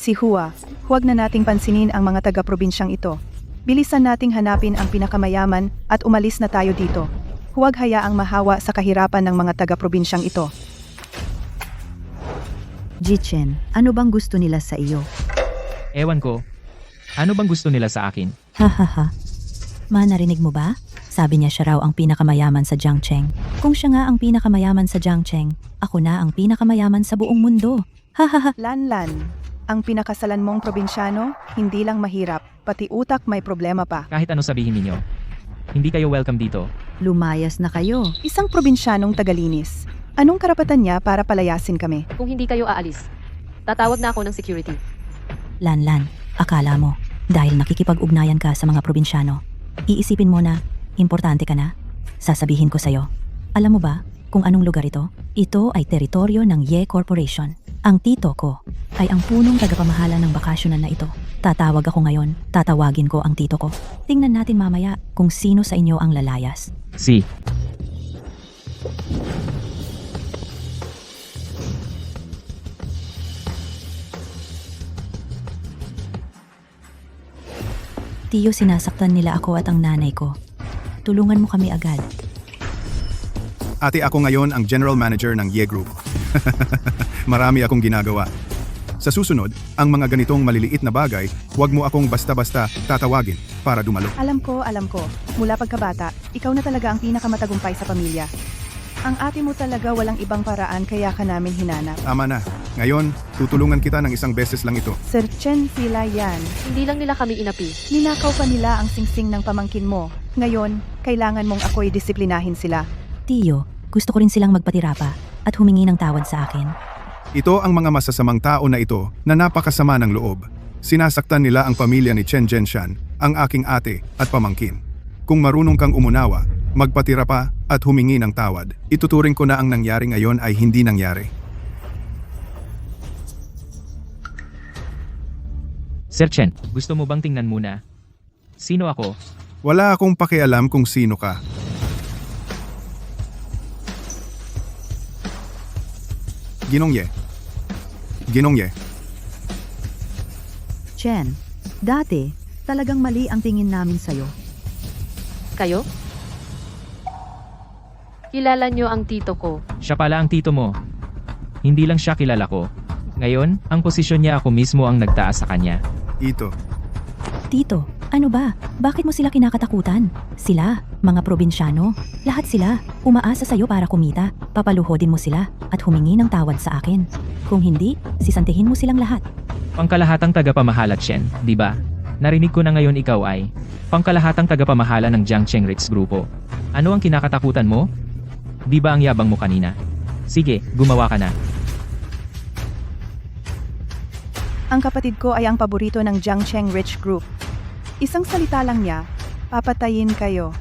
S10: Si Hua, huwag na nating pansinin ang mga taga-probinsyang ito. Bilisan nating hanapin ang pinakamayaman at umalis na tayo dito. Huwag hayaang mahawa sa kahirapan ng mga taga-probinsyang ito.
S2: Jichen, ano bang gusto nila sa iyo?
S5: Ewan ko. Ano bang gusto nila sa akin?
S6: Hahaha. Ma, narinig mo ba? Sabi niya siya raw ang pinakamayaman sa Jiangcheng. Kung siya nga ang pinakamayaman sa Jiangcheng, ako na ang pinakamayaman sa buong mundo. Hahaha.
S10: Lanlan, ang pinakasalan mong probinsyano, hindi lang mahirap, pati utak may problema pa.
S5: Kahit ano sabihin ninyo. Hindi kayo welcome dito.
S2: Lumayas na kayo.
S10: Isang probinsyanong tagalinis. Anong karapatan niya para palayasin kami?
S1: Kung hindi kayo aalis, tatawag na ako ng security.
S6: Lanlan, akala mo, dahil nakikipag-ugnayan ka sa mga probinsyano, iisipin mo na, importante ka na? Sasabihin ko sa'yo. Alam mo ba kung anong lugar ito? Ito ay teritoryo ng Ye Corporation. Ang tito ko ay ang punong tagapamahala ng bakasyonan na ito. Tatawag ako ngayon, tatawagin ko ang tito ko. Tingnan natin mamaya kung sino sa inyo ang lalayas.
S5: Si.
S6: Tiyo, sinasaktan nila ako at ang nanay ko. Tulungan mo kami agad.
S8: Ate, ako ngayon ang General Manager ng Ye Group. Marami akong ginagawa. Sa susunod, ang mga ganitong maliliit na bagay, huwag mo akong basta-basta tatawagin para dumalo.
S10: Alam ko. Mula pagkabata, ikaw na talaga ang pinakamatagumpay sa pamilya. Ang ate mo talaga walang ibang paraan kaya ka namin hinanap.
S8: Tama na. Ngayon, tutulungan kita ng isang beses lang ito.
S10: Sir Chen sila yan.
S1: Hindi lang nila kami inapi.
S10: Ninakaw pa nila ang singsing ng pamangkin mo. Ngayon, kailangan mong ako'y disiplinahin sila.
S6: Tiyo, gusto ko rin silang magpatirapa at humingi ng tawad sa akin.
S8: Ito ang mga masasamang tao na ito na napakasama ng loob. Sinasaktan nila ang pamilya ni Chen Zhenshan, ang aking ate at pamangkin. Kung marunong kang umunawa, magpatira pa at humingi ng tawad, ituturing ko na ang nangyari ngayon ay hindi nangyari.
S5: Sir Chen, gusto mo bang tingnan muna? Sino ako?
S8: Wala akong pakialam kung sino ka. Ginong Ye.
S2: Chen, dati, talagang mali ang tingin namin sa'yo.
S1: Kayo? Kilala nyo ang tito ko.
S5: Siya pala ang tito mo. Hindi lang siya kilala ko. Ngayon, ang posisyon niya ako mismo ang nagtaas sa kanya.
S8: Ito.
S6: Tito, ano ba? Bakit mo sila kinakatakutan? Sila, mga probinsyano, lahat sila, umaasa sa'yo para kumita. Papaluhodin mo sila at humingi ng tawad sa akin. Kung hindi, sisantihin mo silang lahat.
S5: Pangkalahatang tagapamahala, Chen, di ba? Narinig ko na ngayon ikaw ay pangkalahatang tagapamahala ng Jiangcheng Ritz Grupo. Ano ang kinakatakutan mo? Di ba ang yabang mo kanina? Sige, gumawa ka na.
S10: Ang kapatid ko ay ang paborito ng Jiangcheng Rich Group. Isang salita lang niya, papatayin kayo.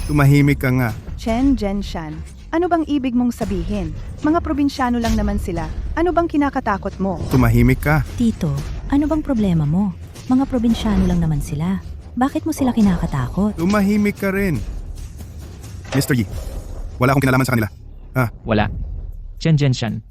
S8: Tumahimik ka nga.
S10: Chen Zhenshan, ano bang ibig mong sabihin? Mga probinsyano lang naman sila. Ano bang kinakatakot mo?
S8: Tumahimik ka.
S6: Tito, ano bang problema mo? Mga probinsyano lang naman sila. Bakit mo sila kinakatakot?
S8: Tumahimik ka rin. Mr. Yi, wala akong kinalaman sa kanila.
S5: Wala. Chen Zhenshan.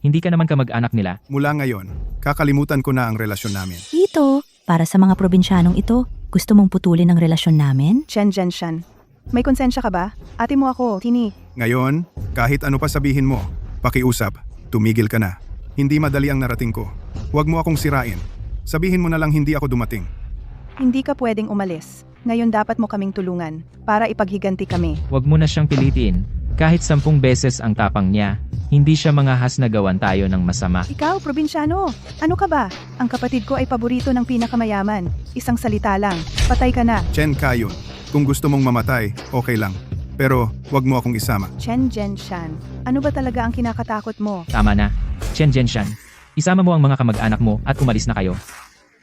S5: Hindi ka naman kamag-anak nila.
S8: Mula ngayon, kakalimutan ko na ang relasyon namin.
S6: Tito, para sa mga probinsyanong ito, gusto mong putulin ang relasyon namin?
S10: Chen Zhenshan. May konsensya ka ba? Ate mo ako, Tini.
S8: Ngayon, kahit ano pa sabihin mo, pakiusap, tumigil ka na. Hindi madali ang narating ko. Huwag mo akong sirain. Sabihin mo na lang hindi ako dumating.
S10: Hindi ka pwedeng umalis. Ngayon dapat mo kaming tulungan para ipaghiganti kami.
S5: Huwag mo na siyang pilitin. Kahit 10 beses ang tapang niya, hindi siya mangahas na gawan tayo ng masama.
S10: Ikaw, probinsyano. Ano ka ba? Ang kapatid ko ay paborito ng pinakamayaman. Isang salita lang. Patay ka na.
S8: Chen Kayun, kung gusto mong mamatay, okay lang. Pero, huwag mo akong isama.
S10: Chen Zhenshan. Ano ba talaga ang kinakatakot mo?
S5: Tama na. Chen Zhenshan. Isama mo ang mga kamag-anak mo at umalis na kayo.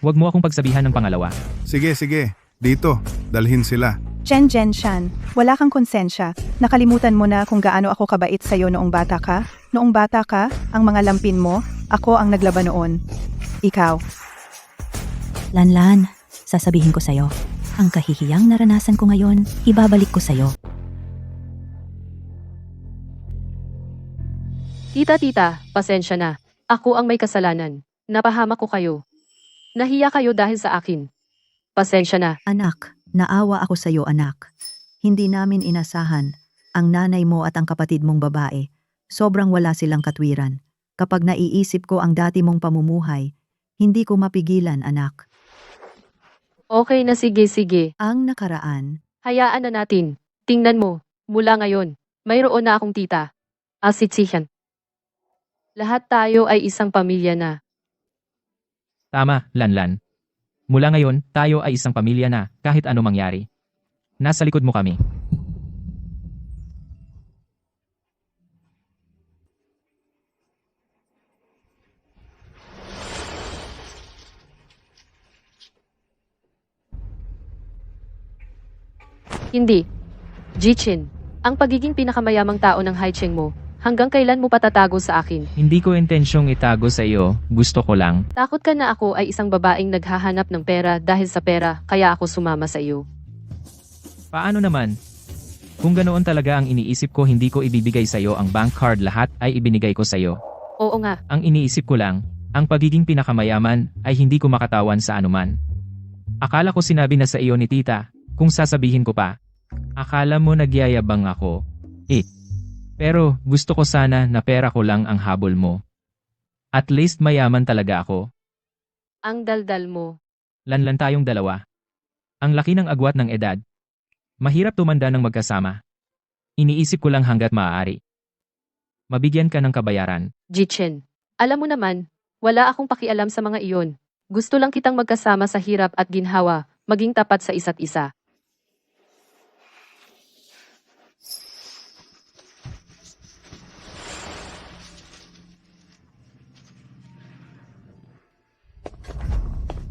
S5: Huwag mo akong pagsabihan ng pangalawa.
S8: Sige, sige. Dito, dalhin sila.
S10: Chen Zhenshan, wala kang konsensya. Nakalimutan mo na kung gaano ako kabait sa'yo noong bata ka? Noong bata ka, ang mga lampin mo, ako ang naglaban noon. Ikaw.
S6: Lanlan, sasabihin ko sa'yo. Ang kahihiyang naranasan ko ngayon, ibabalik ko sa'yo.
S1: Tita, pasensya na. Ako ang may kasalanan. Napahamak ko kayo. Nahiya kayo dahil sa akin. Pasensya na.
S2: Anak, naawa ako sa iyo anak. Hindi namin inasahan. Ang nanay mo at ang kapatid mong babae. Sobrang wala silang katwiran. Kapag naiisip ko ang dati mong pamumuhay, hindi ko mapigilan anak.
S1: Okay na sige.
S2: Ang nakaraan,
S1: Hayaan na natin. Tingnan mo, mula ngayon, mayroon na akong tita. Asitsihan. Lahat tayo ay isang pamilya na.
S5: Tama, Lanlan. Mula ngayon, tayo ay isang pamilya na, kahit ano mangyari. Nasa likod mo kami.
S1: Hindi. Jichin, ang pagiging pinakamayamang tao ng Haicheng mo, hanggang kailan mo patatago sa akin?
S5: Hindi ko intensyong itago sa iyo, gusto ko lang.
S1: Takot ka na ako ay isang babaeng naghahanap ng pera dahil sa pera, kaya ako sumama sa iyo.
S5: Paano naman? Kung ganoon talaga ang iniisip ko, hindi ko ibibigay sa iyo ang bank card, lahat ay ibinigay ko sa iyo.
S1: Oo nga,
S5: Ang iniisip ko lang, ang pagiging pinakamayaman ay hindi ko makatawan sa anuman. Akala ko sinabi na sa iyo ni tita, kung sasabihin ko pa. Akala mo nagyayabang ako. Pero gusto ko sana na pera ko lang ang habol mo. At least mayaman talaga ako.
S1: ang daldal mo.
S5: Lanlan tayong dalawa. Ang laki ng agwat ng edad. Mahirap tumanda ng magkasama. Iniisip ko lang hanggat maaari. Mabigyan ka ng kabayaran.
S1: Jichin, alam mo naman, wala akong pakialam sa mga iyon. Gusto lang kitang magkasama sa hirap at ginhawa, maging tapat sa isa't isa.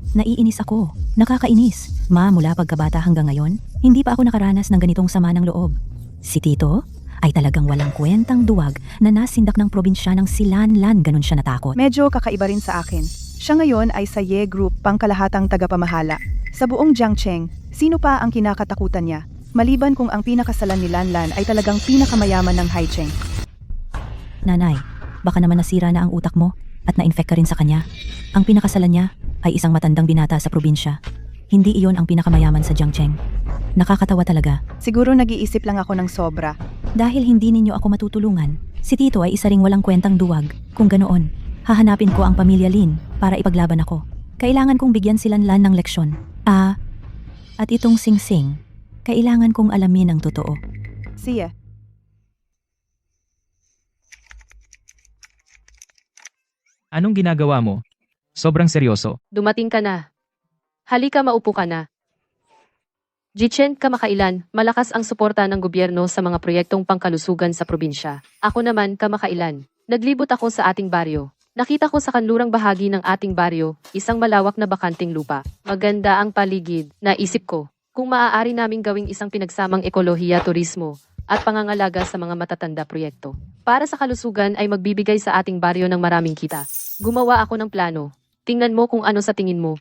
S6: Naiinis ako. Nakakainis. Ma, mula pagkabata hanggang ngayon, hindi pa ako nakaranas ng ganitong sama ng loob. Si Tito ay talagang walang kwentang duwag na nasindak ng probinsya ng si Lanlan, ganun siya natakot.
S10: Medyo kakaiba rin sa akin. Siya ngayon ay sa Ye Group, pangkalahatang tagapamahala. Sa buong Jiangcheng, sino pa ang kinakatakutan niya? Maliban kung ang pinakasalan ni Lanlan ay talagang pinakamayaman ng Haicheng.
S6: Nanay, baka naman nasira na ang utak mo at na-infect ka rin sa kanya. Ang pinakasalan niya ay isang matandang binata sa probinsya. Hindi iyon ang pinakamayaman sa Jiangcheng. Nakakatawa talaga.
S10: Siguro nag-iisip lang ako ng sobra.
S6: Dahil hindi ninyo ako matutulungan, si Tito ay isa ring walang kwentang duwag. Kung ganoon, hahanapin ko ang pamilya Lin para ipaglaban ako. Kailangan kong bigyan si Lanlan ng leksyon. At itong Singsing, kailangan kong alamin ang totoo.
S10: Siya.
S5: Anong ginagawa mo? Sobrang seryoso.
S1: Dumating ka na. Halika, maupo ka na. Jichin, kamakailan, malakas ang suporta ng gobyerno sa mga proyektong pangkalusugan sa probinsya. Ako naman, kamakailan. Naglibot ako sa ating baryo. Nakita ko sa kanlurang bahagi ng ating baryo, isang malawak na bakanting lupa. Maganda ang paligid. Naisip ko, kung maaari naming gawing isang pinagsamang ekolohiya, turismo, at pangangalaga sa mga matatanda proyekto. Para sa kalusugan ay magbibigay sa ating baryo ng maraming kita. Gumawa ako ng plano. Tingnan mo kung ano sa tingin mo.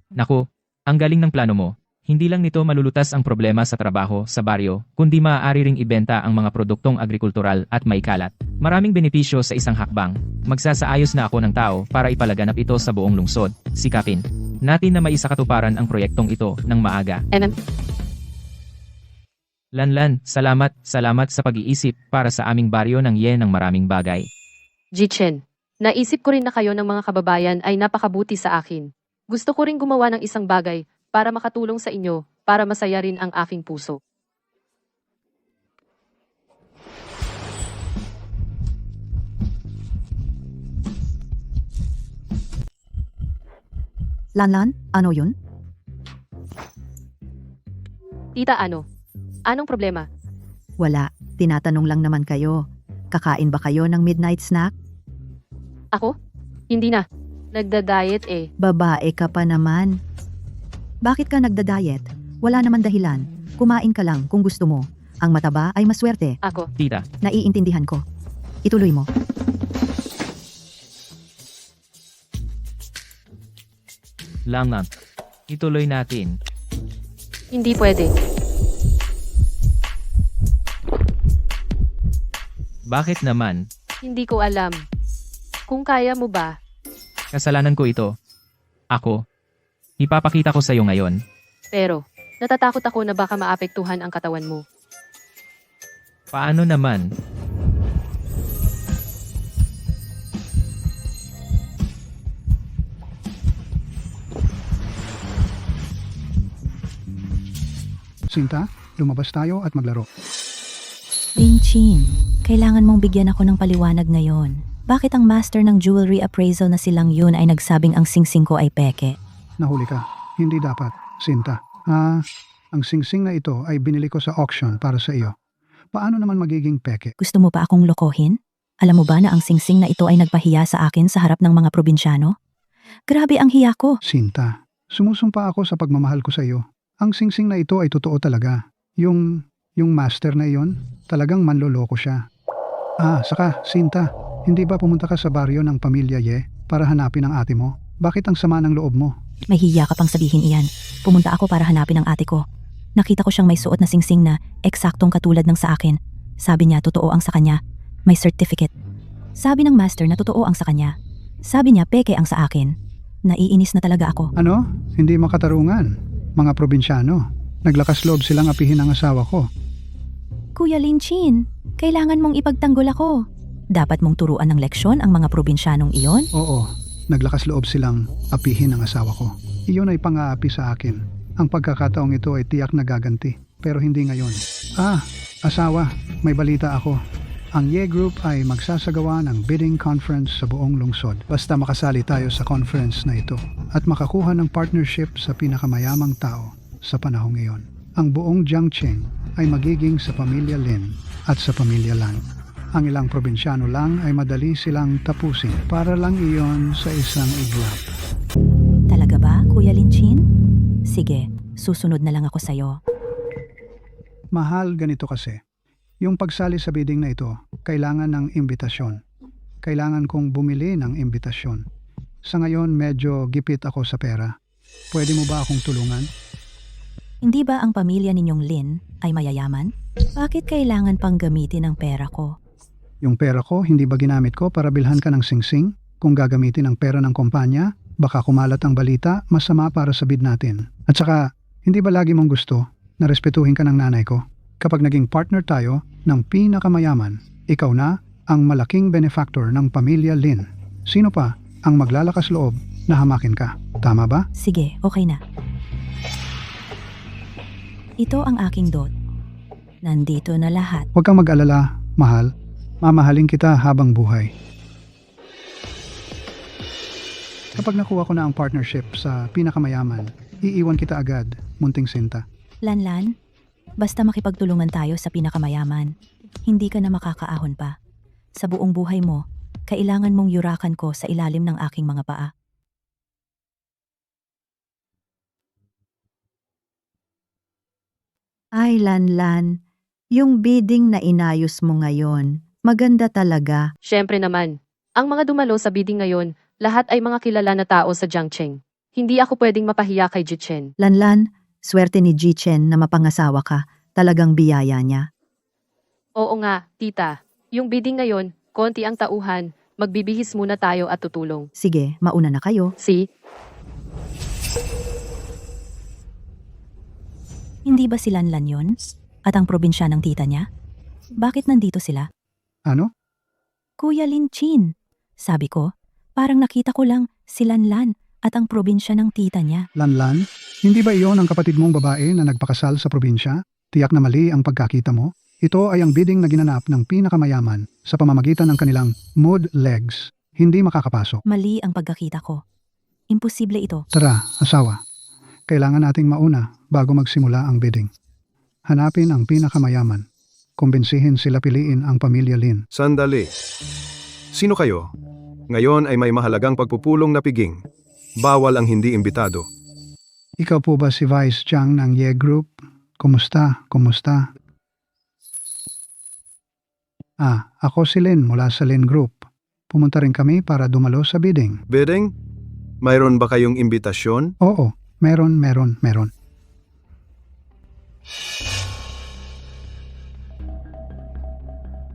S5: Naku, ang galing ng plano mo. Hindi lang nito malulutas ang problema sa trabaho sa baryo, kundi maaari ring ibenta ang mga produktong agrikultural at maikalat. Maraming benepisyo sa isang hakbang. Magsasaayos na ako ng tao para ipalaganap ito sa buong lungsod. Sikapin natin na maisakatuparan ang proyektong ito ng maaga. Lanlan, salamat sa pag-iisip para sa aming baryo ng yen ng maraming bagay.
S1: Jichen, naisip ko rin na kayo ng mga kababayan ay napakabuti sa akin. Gusto ko rin gumawa ng isang bagay para makatulong sa inyo, para masaya rin ang aking puso.
S2: Lanlan, ano yun?
S1: Tita, ano? Anong problema?
S2: Wala, tinatanong lang naman kayo. Kakain ba kayo ng midnight snack?
S1: Ako? Hindi na. Nagda-diet eh.
S2: Babae ka pa naman. Bakit ka nagda-diet? Wala naman dahilan. Kumain ka lang kung gusto mo. Ang mataba ay maswerte.
S1: Ako.
S5: Tita,
S2: Naiintindihan ko. Ituloy mo.
S5: Lanlan. Ituloy natin.
S1: Hindi pwede.
S5: Bakit naman?
S1: Hindi ko alam. Kung kaya mo ba?
S5: Kasalanan ko ito. Ako. Ipapakita ko sa iyo ngayon.
S1: Pero, natatakot ako na baka maapektuhan ang katawan mo.
S5: Paano naman?
S4: Sinta, lumabas tayo at maglaro.
S6: Linchin, kailangan mong bigyan ako ng paliwanag ngayon. Bakit ang master ng jewelry appraisal na silang yun ay nagsabing ang singsing ko ay peke?
S4: Nahuli ka. Hindi dapat, Sinta. Ang singsing na ito ay binili ko sa auction para sa iyo. Paano naman magiging peke?
S6: Gusto mo pa akong lokohin? Alam mo ba na ang singsing na ito ay nagpahiya sa akin sa harap ng mga probinsyano? Grabe ang hiya ko.
S4: Sinta, sumusumpa ako sa pagmamahal ko sa iyo. Ang singsing na ito ay totoo talaga. Yung master na iyon, talagang manloloko siya. Saka, Sinta, hindi ba pumunta ka sa baryo ng pamilya Ye para hanapin ang ate mo? Bakit ang sama ng loob mo?
S6: May hiya ka pang sabihin iyan. Pumunta ako para hanapin ang ate ko. Nakita ko siyang may suot na singsing na eksaktong katulad ng sa akin. Sabi niya totoo ang sa kanya. May certificate. Sabi ng master na totoo ang sa kanya. Sabi niya peke ang sa akin. Naiinis na talaga ako.
S4: Ano? Hindi makatarungan. Mga probinsyano. Naglakas loob silang apihin ang asawa ko.
S6: Kuya Linchin, kailangan mong ipagtanggol ako. Dapat mong turuan ng leksyon ang mga probinsyanong iyon?
S4: Oo, naglakas loob silang apihin ang asawa ko. Iyon ay pang-aapi sa akin. Ang pagkakataong ito ay tiyak na gaganti, pero hindi ngayon. Asawa, may balita ako. Ang Ye Group ay magsasagawa ng bidding conference sa buong lungsod. Basta makasali tayo sa conference na ito at makakuha ng partnership sa pinakamayamang tao sa panahong iyon. Ang buong Jiangqing ay magiging sa pamilya Lin at sa pamilya Lang. Ang ilang probinsyano lang ay madali silang tapusin para lang iyon sa isang iglap.
S6: Talaga ba, Kuya Linchin? Sige, susunod na lang ako sa'yo.
S4: Mahal, ganito kasi. Yung pagsali sa bidding na ito, kailangan ng imbitasyon. Kailangan kong bumili ng imbitasyon. Sa ngayon, medyo gipit ako sa pera. Pwede mo ba akong tulungan?
S6: Hindi ba ang pamilya ninyong Lin ay mayayaman? Bakit kailangan pang gamitin ang pera ko?
S4: Yung pera ko, hindi ba ginamit ko para bilhan ka ng singsing? Kung gagamitin ang pera ng kumpanya, baka kumalat ang balita, masama para sa bid natin. At saka, hindi ba lagi mong gusto na respetuhin ka ng nanay ko? Kapag naging partner tayo ng pinakamayaman, ikaw na ang malaking benefactor ng pamilya Lin. Sino pa ang maglalakas loob na hamakin ka? Tama ba?
S6: Sige, okay na. Ito ang aking dot. Nandito na lahat.
S4: Huwag kang mag-alala, mahal. Mamahalin kita habang buhay. Kapag nakuha ko na ang partnership sa pinakamayaman, iiwan kita agad, munting Sinta.
S6: Lanlan, basta makipagtulungan tayo sa pinakamayaman, hindi ka na makakaahon pa. Sa buong buhay mo, kailangan mong yurakan ko sa ilalim ng aking mga paa.
S2: Ay, Lanlan, yung bidding na inayos mo ngayon, maganda talaga.
S1: Syempre naman. Ang mga dumalo sa bidding ngayon, lahat ay mga kilala na tao sa Jiangcheng. Hindi ako pwedeng mapahiya kay Jichen.
S2: Lanlan, swerte ni Jichen na mapangasawa ka. Talagang biyaya niya.
S1: Oo nga, tita. Yung bidding ngayon, konti ang tauhan. Magbibihis muna tayo at tutulong.
S2: Sige, mauna na kayo.
S1: Si?
S6: Hindi ba si Lanlan yun? At ang probinsya ng tita niya? Bakit nandito sila?
S4: Ano?
S6: Kuya Lin Chin. Sabi ko, parang nakita ko lang si Lanlan at ang probinsya ng tita niya.
S4: Lanlan, hindi ba iyon ang kapatid mong babae na nagpakasal sa probinsya? Tiyak na mali ang pagkakita mo. Ito ay ang bidding na ginanap ng pinakamayaman sa pamamagitan ng kanilang mud legs. Hindi makakapasok.
S6: Mali ang pagkakita ko. Imposible ito.
S4: Tara, asawa. Kailangan nating mauna bago magsimula ang bidding. Hanapin ang pinakamayaman. Kumbinsihin sila piliin ang pamilya Lin.
S8: Sandali. Sino kayo? Ngayon ay may mahalagang pagpupulong na piging. Bawal ang hindi imbitado.
S4: Ikaw po ba si Vice Jiang ng Ye Group? Kumusta? Kumusta? Ako si Lin mula sa Lin Group. Pumunta rin kami para dumalo sa bidding.
S8: Bidding? Mayroon ba kayong imbitasyon?
S4: Oo, meron.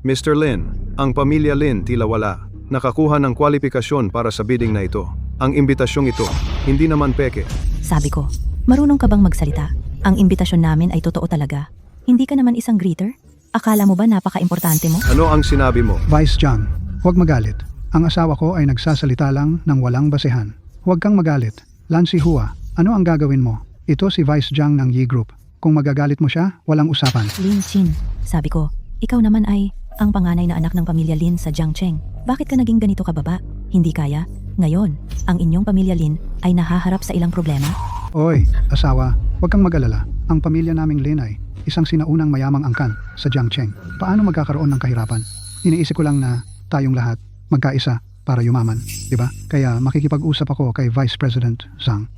S8: Mr. Lin, ang pamilya Lin tila wala. Nakakuha ng kwalifikasyon para sa bidding na ito. Ang imbitasyong ito, hindi naman peke.
S6: Sabi ko, marunong ka bang magsalita? Ang imbitasyon namin ay totoo talaga. Hindi ka naman isang greeter? Akala mo ba napaka-importante mo?
S8: Ano ang sinabi mo?
S4: Vice Jiang, huwag magalit. Ang asawa ko ay nagsasalita lang ng walang basehan. Huwag kang magalit. Lan Si Hua, ano ang gagawin mo? Ito si Vice Jiang ng Yi Group. Kung magagalit mo siya, walang usapan.
S6: Lin Chin, sabi ko, ikaw naman ay ang panganay na anak ng pamilya Lin sa Jiangcheng. Bakit ka naging ganito kababa? Hindi kaya? Ngayon, ang inyong pamilya Lin ay nahaharap sa ilang problema?
S4: Oy, asawa, huwag kang mag-alala. Ang pamilya naming Lin ay isang sinaunang mayamang angkan sa Jiangcheng. Paano magkakaroon ng kahirapan? Iniisip ko lang na tayong lahat magkaisa para yumaman, di ba? Kaya makikipag-usap ako kay Vice President Zhang.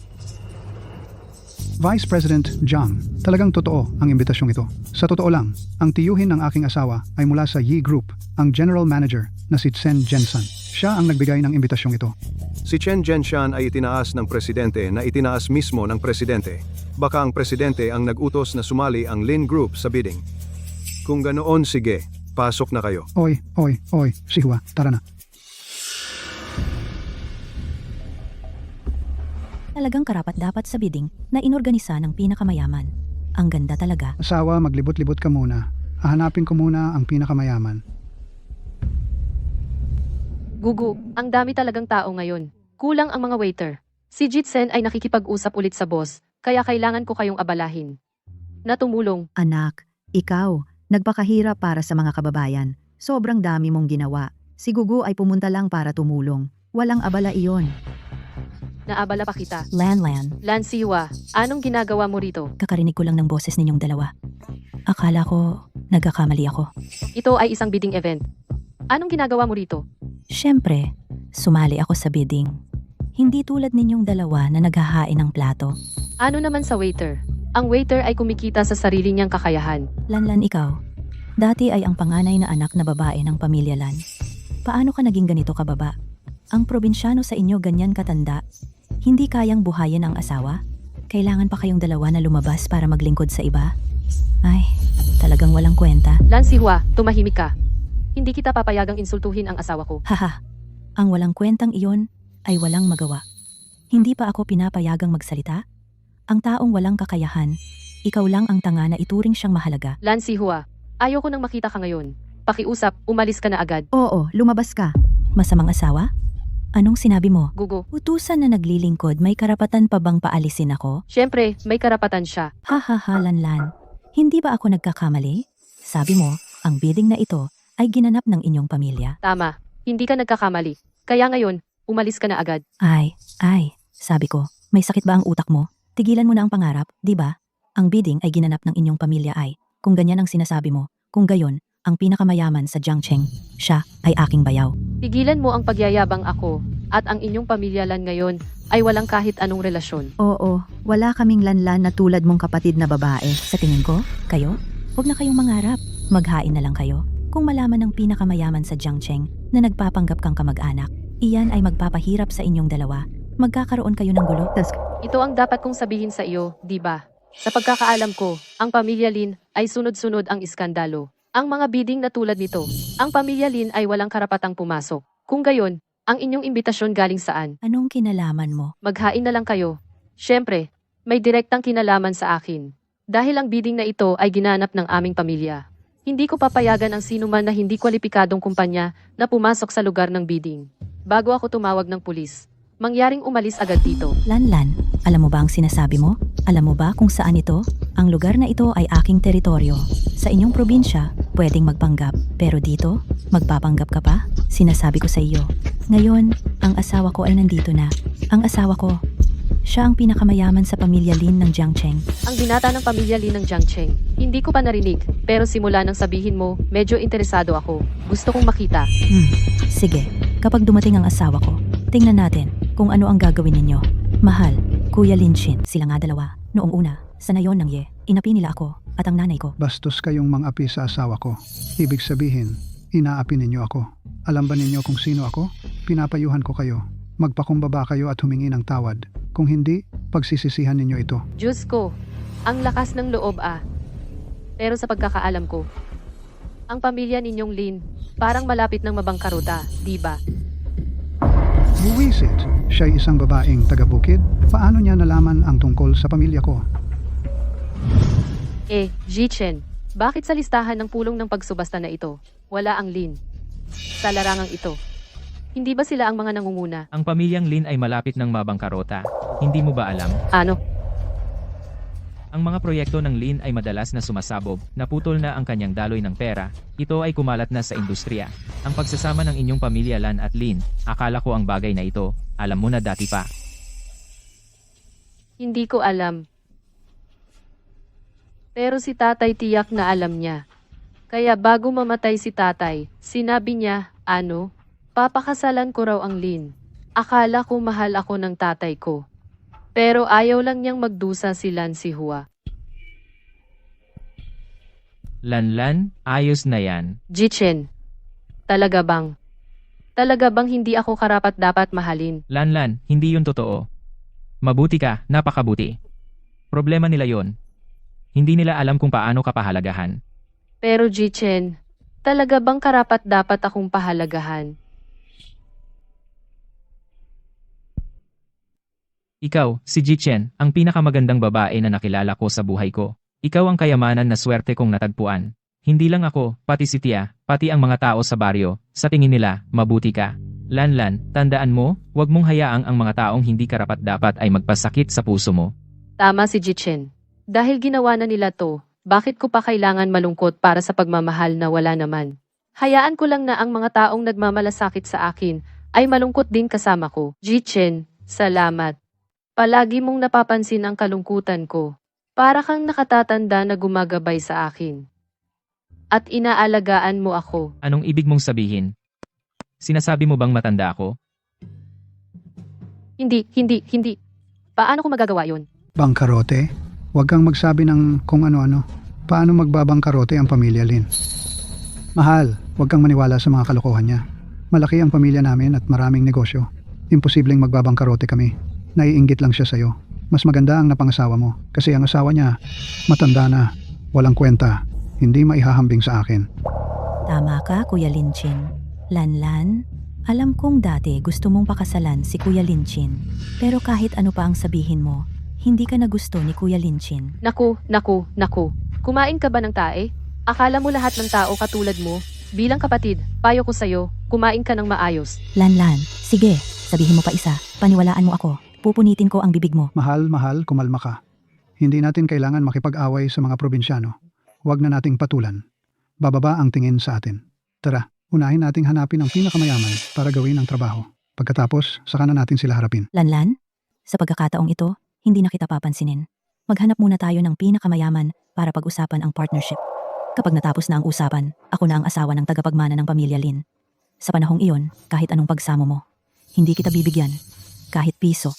S4: Vice President Zhang, talagang totoo ang imbitasyong ito. Sa totoo lang, ang tiyuhin ng aking asawa ay mula sa Yi Group, ang General Manager na si Chen Zhenshan. Siya ang nagbigay ng imbitasyong ito.
S8: Si Chen Zhenshan ay itinaas ng presidente na itinaas mismo ng presidente. Baka ang presidente ang nag-utos na sumali ang Lin Group sa bidding. Kung ganoon, sige, pasok na kayo.
S4: Oy, Si Hua, tara na.
S6: Talagang karapat-dapat sa bidding na inorganisa ng pinakamayaman. Ang ganda talaga.
S4: Asawa, maglibot-libot ka muna. Hahanapin ko muna ang pinakamayaman.
S1: Gugu, ang dami talagang tao ngayon. Kulang ang mga waiter. Si Jitsen ay nakikipag-usap ulit sa boss, kaya kailangan ko kayong abalahin. Na tumulong.
S2: Anak, ikaw, nagpakahirap para sa mga kababayan. Sobrang dami mong ginawa. Si Gugu ay pumunta lang para tumulong. Walang abala iyon.
S1: Naabala pa kita.
S6: Lan,
S1: Lan Siwa, anong ginagawa mo rito?
S6: kakarinig ko lang ng boses ninyong dalawa. Akala ko, nagkakamali ako.
S1: Ito ay isang bidding event. Anong ginagawa mo rito?
S6: Siyempre, sumali ako sa bidding. Hindi tulad ninyong dalawa na naghahain ng plato.
S1: Ano naman sa waiter? Ang waiter ay kumikita sa sarili niyang kakayahan.
S6: Lanlan, ikaw. Dati ay ang panganay na anak na babae ng pamilya Lan. Paano ka naging ganito kababa? Ang probinsyano sa inyo ganyan katanda. Hindi kayang buhayin ang asawa? Kailangan pa kayong dalawa na lumabas para maglingkod sa iba? Ay, talagang walang kwenta.
S1: Lan Sihua, tumahimik ka. Hindi kita papayagang insultuhin ang asawa ko.
S6: Haha, ang walang kwentang iyon ay walang magawa. Hindi pa ako pinapayagang magsalita? Ang taong walang kakayahan, ikaw lang ang tanga na ituring siyang mahalaga.
S1: Lan Sihua, ayoko nang makita ka ngayon. Pakiusap, umalis ka na agad.
S2: Oo, lumabas ka.
S6: Masamang asawa? Anong sinabi mo?
S1: Gugu,
S6: Utusan na naglilingkod, may karapatan pa bang paalisin ako?
S1: syempre, may karapatan siya.
S6: Hahaha, Lanlan. Hindi ba ako nagkakamali? Sabi mo, ang bidding na ito ay ginanap ng inyong pamilya.
S1: Tama, hindi ka nagkakamali. Kaya ngayon, umalis ka na agad.
S6: Ay, sabi ko, may sakit ba ang utak mo? Tigilan mo na ang pangarap, di ba? Ang bidding ay ginanap ng inyong pamilya ay, kung ganyan ang sinasabi mo, kung gayon, ang pinakamayaman sa Jiangcheng, siya ay aking bayaw.
S1: Tigilan mo ang pagyayabang ako, at ang inyong pamilya Lan ngayon ay walang kahit anong relasyon.
S2: Oo, wala kaming lanlan na tulad mong kapatid na babae.
S6: Sa tingin ko, kayo? Huwag na kayong mangarap. Maghain na lang kayo. Kung malaman ng pinakamayaman sa Jiangcheng na nagpapanggap kang kamag-anak, iyan ay magpapahirap sa inyong dalawa. Magkakaroon kayo ng gulo.
S1: Ito ang dapat kong sabihin sa iyo, di ba? Sa pagkakaalam ko, ang pamilya Lin ay sunod-sunod ang iskandalo. Ang mga bidding na tulad nito, ang pamilya Lin ay walang karapatang pumasok. Kung gayon, ang inyong imbitasyon galing saan?
S6: Anong kinalaman mo?
S1: Maghain na lang kayo. Siyempre, may direktang kinalaman sa akin. Dahil ang bidding na ito ay ginanap ng aming pamilya. Hindi ko papayagan ang sino man na hindi kwalipikadong kumpanya na pumasok sa lugar ng bidding. Bago ako tumawag ng pulis, mangyaring umalis agad dito.
S6: Lanlan, alam mo ba ang sinasabi mo? Alam mo ba kung saan ito? Ang lugar na ito ay aking teritoryo. Sa inyong probinsya, pwedeng magpanggap. Pero dito, magpapanggap ka pa? Sinasabi ko sa iyo. Ngayon, ang asawa ko ay nandito na. Ang asawa ko, siya ang pinakamayaman sa pamilya Lin ng Jiangcheng.
S1: Ang binata ng pamilya Lin ng Jiangcheng. Hindi ko pa narinig, pero simula nang sabihin mo, medyo interesado ako. Gusto kong makita.
S6: Sige, kapag dumating ang asawa ko, tingnan natin kung ano ang gagawin ninyo. Mahal, Kuya Linchin, sila nga dalawa. Noong una, sa nayon ng Ye, inapi nila ako at ang nanay ko.
S4: Bastos kayong mang-api sa asawa ko. Ibig sabihin, inaapi ninyo ako. Alam ba ninyo kung sino ako? Pinapayuhan ko kayo. Magpakumbaba kayo at humingi ng tawad. Kung hindi, pagsisisihan ninyo ito.
S1: Diyos ko, ang lakas ng loob ah. Pero sa pagkakaalam ko, ang pamilya ninyong Lin, parang malapit ng mabangkaruta, di ba?
S4: Buwisit, siya'y isang babaeng taga-bukid. Paano niya nalaman ang tungkol sa pamilya ko?
S1: Jichen, bakit sa listahan ng pulong ng pagsubasta na ito, wala ang Lin? Sa larangang ito, hindi ba sila ang mga nangunguna?
S5: Ang pamilyang Lin ay malapit ng mabangkarota. Hindi mo ba alam?
S1: Ano?
S5: Ang mga proyekto ng Lin ay madalas na sumasabog, naputol na ang kanyang daloy ng pera, ito ay kumalat na sa industriya. Ang pagsasama ng inyong pamilya Lan at Lin, akala ko ang bagay na ito, alam mo na dati pa.
S1: Hindi ko alam. Pero si tatay tiyak na alam niya. Kaya bago mamatay si tatay, sinabi niya, papakasalan ko raw ang Lin. Akala ko mahal ako ng tatay ko. Pero ayaw lang niyang magdusa si Lan si Hua.
S5: Lan, ayos na yan.
S1: Jichen, talaga bang hindi ako karapat dapat mahalin?
S5: Lan, hindi yun totoo. Mabuti ka, napakabuti. Problema nila yon. Hindi nila alam kung paano ka pahalagahan.
S1: Pero Jichen, talaga bang karapat dapat akong pahalagahan?
S5: Ikaw, si Jichen, ang pinakamagandang babae na nakilala ko sa buhay ko. Ikaw ang kayamanan na swerte kong natagpuan. Hindi lang ako, pati si Tia, pati ang mga tao sa baryo, sa tingin nila, mabuti ka. Lan, tandaan mo, huwag mong hayaang ang mga taong hindi karapat-dapat ay magpasakit sa puso mo.
S1: Tama si Jichen. Dahil ginawa na nila to, bakit ko pa kailangan malungkot para sa pagmamahal na wala naman? Hayaan ko lang na ang mga taong nagmamalasakit sa akin ay malungkot din kasama ko. Jichen, salamat. Palagi mong napapansin ang kalungkutan ko. Para kang nakatatanda na gumagabay sa akin. At inaalagaan mo ako.
S5: Anong ibig mong sabihin? Sinasabi mo bang matanda ako?
S1: Hindi. Paano ko magagawa yun?
S4: Bangkarote? Huwag kang magsabi ng kung ano-ano. Paano magbabangkarote ang pamilya Lin? Mahal, huwag kang maniwala sa mga kalokohan niya. Malaki ang pamilya namin at maraming negosyo. Imposibleng magbabangkarote kami. Naiinggit lang siya sa'yo. Mas maganda ang napangasawa mo kasi ang asawa niya matanda na, walang kwenta, hindi maihahambing sa akin.
S6: Tama ka, Kuya Linchin. Lan, alam kong dati gusto mong pakasalan si Kuya Linchin. Pero kahit ano pa ang sabihin mo, hindi ka na gusto ni Kuya Linchin.
S1: Naku. Kumain ka ba ng tae? Akala mo lahat ng tao katulad mo? Bilang kapatid, payo ko sa'yo, kumain ka ng maayos.
S6: Lan, sige, sabihin mo pa isa, paniwalaan mo ako. Pupunitin ko ang bibig mo.
S4: Mahal, kumalma ka. Hindi natin kailangan makipag-away sa mga probinsyano. Huwag na nating patulan. Bababa ang tingin sa atin. Tara, unahin nating hanapin ang pinakamayaman para gawin ang trabaho. Pagkatapos, saka na natin sila harapin.
S6: Lan, sa pagkakataong ito, hindi na kita papansinin. Maghanap muna tayo ng pinakamayaman para pag-usapan ang partnership. Kapag natapos na ang usapan, ako na ang asawa ng tagapagmana ng pamilya Lin. Sa panahong iyon, kahit anong pagsamo mo, hindi kita bibigyan. Kahit piso.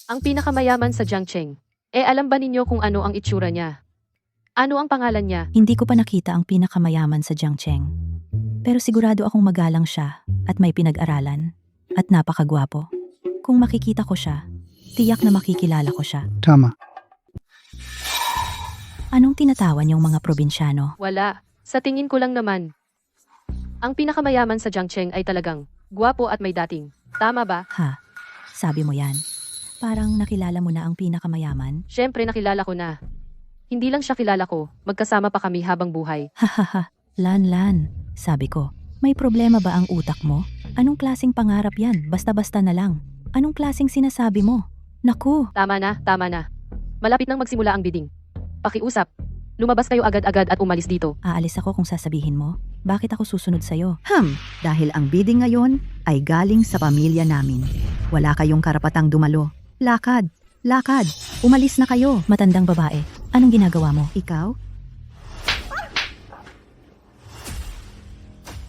S1: Ang pinakamayaman sa Jiangcheng. Alam ba ninyo kung ano ang itsura niya? Ano ang pangalan niya?
S6: Hindi ko pa nakita ang pinakamayaman sa Jiangcheng. Pero sigurado akong magalang siya at may pinag-aralan at napakagwapo. Kung makikita ko siya, tiyak na makikilala ko siya.
S4: Tama.
S6: Anong tinatawan yung mga probinsyano?
S1: Wala. Sa tingin ko lang naman. Ang pinakamayaman sa Jiangcheng ay talagang gwapo at may dating. Tama ba?
S6: Ha? Sabi mo yan. Parang nakilala mo na ang pinakamayaman?
S1: Siyempre nakilala ko na. Hindi lang siya kilala ko, magkasama pa kami habang buhay.
S6: Hahaha, Lan. Sabi ko, may problema ba ang utak mo? Anong klaseng pangarap yan? Basta-basta na lang. Anong klaseng sinasabi mo? Naku,
S1: Tama na. Malapit nang magsimula ang bidding. Pakiusap. Lumabas kayo agad-agad at umalis dito.
S6: aalis ako kung sasabihin mo. Bakit ako susunod sa'yo?
S2: Dahil ang bidding ngayon ay galing sa pamilya namin. Wala kayong karapatang dumalo. Lakad! Umalis na kayo.
S6: Matandang babae, anong ginagawa mo?
S2: Ikaw?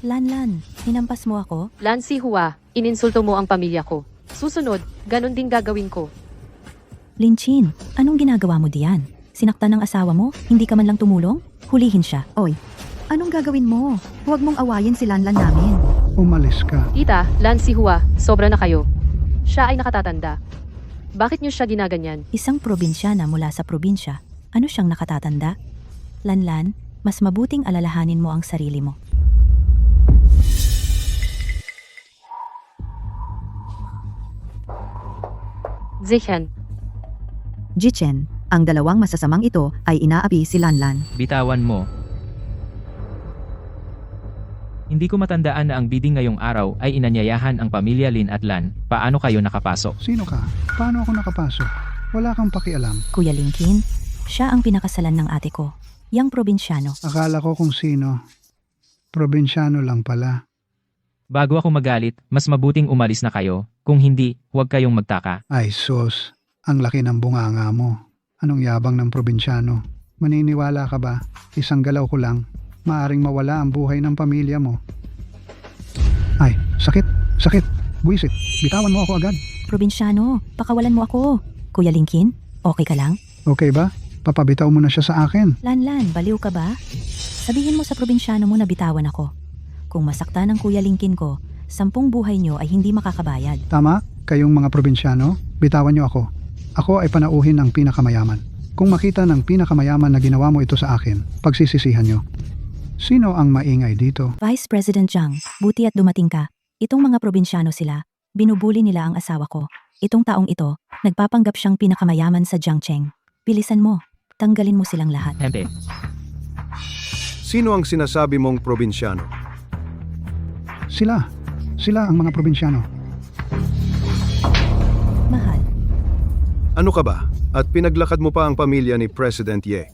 S6: Lan, hinampas mo ako?
S1: Lan Si Hua, ininsulto mo ang pamilya ko. Susunod, ganun din gagawin ko.
S6: Linchin, anong ginagawa mo diyan? Sinaktan ng asawa mo? Hindi ka man lang tumulong? Hulihin siya.
S2: Oy, anong gagawin mo? Huwag mong awayin si Lanlan namin.
S4: Umalis ka.
S1: Tita, Lan Si Hua, sobra na kayo. Siya ay nakatatanda. Bakit niyo siya ginaganyan?
S6: Isang probinsyana mula sa probinsya. Ano siyang nakatatanda? Lan, mas mabuting alalahanin mo ang sarili mo.
S1: Zichen,
S2: Jichen, ang dalawang masasamang ito ay inaapi si Lanlan.
S5: Bitawan mo. Hindi ko matandaan na ang bidding ngayong araw ay inanyayahan ang pamilya Lin at Lan. Paano kayo nakapasok?
S4: Sino ka? Paano ako nakapasok? Wala kang pakialam.
S6: Kuya Linkin, siya ang pinakasalan ng ate ko. Yang probinsyano.
S4: Akala ko kung sino. Probinsyano lang pala.
S5: Bago ako magalit, mas mabuting umalis na kayo. Kung hindi, huwag kayong magtaka.
S4: Ay sus, ang laki ng bunganga mo. Anong yabang ng probinsyano? Maniniwala ka ba? Isang galaw ko lang, maaring mawala ang buhay ng pamilya mo. Ay, sakit. Buisit, bitawan mo ako agad.
S6: Probinsyano, pakawalan mo ako. Kuya Linkin, okay ka lang?
S4: Okay ba? Papabitaw mo na siya sa akin.
S6: Lan, baliw ka ba? Sabihin mo sa probinsyano mo na bitawan ako. Kung masaktan ng Kuya Linkin ko, 10 buhay nyo ay hindi makakabayad.
S4: Tama, kayong mga probinsyano, bitawan niyo ako. Ako ay panauhin ng pinakamayaman. Kung makita ng pinakamayaman na ginawa mo ito sa akin, pagsisisihan niyo. Sino ang maingay dito?
S6: Vice President Zhang, buti at dumating ka. Itong mga probinsyano sila, binubuli nila ang asawa ko. Itong taong ito, nagpapanggap siyang pinakamayaman sa Jiangcheng. Bilisan mo, tanggalin mo silang lahat.
S5: Hempe,
S8: Sino ang sinasabi mong probinsyano?
S4: Sila ang mga probinsyano.
S6: Mahal,
S8: Ano ka ba? At pinaglakad mo pa ang pamilya ni President Ye.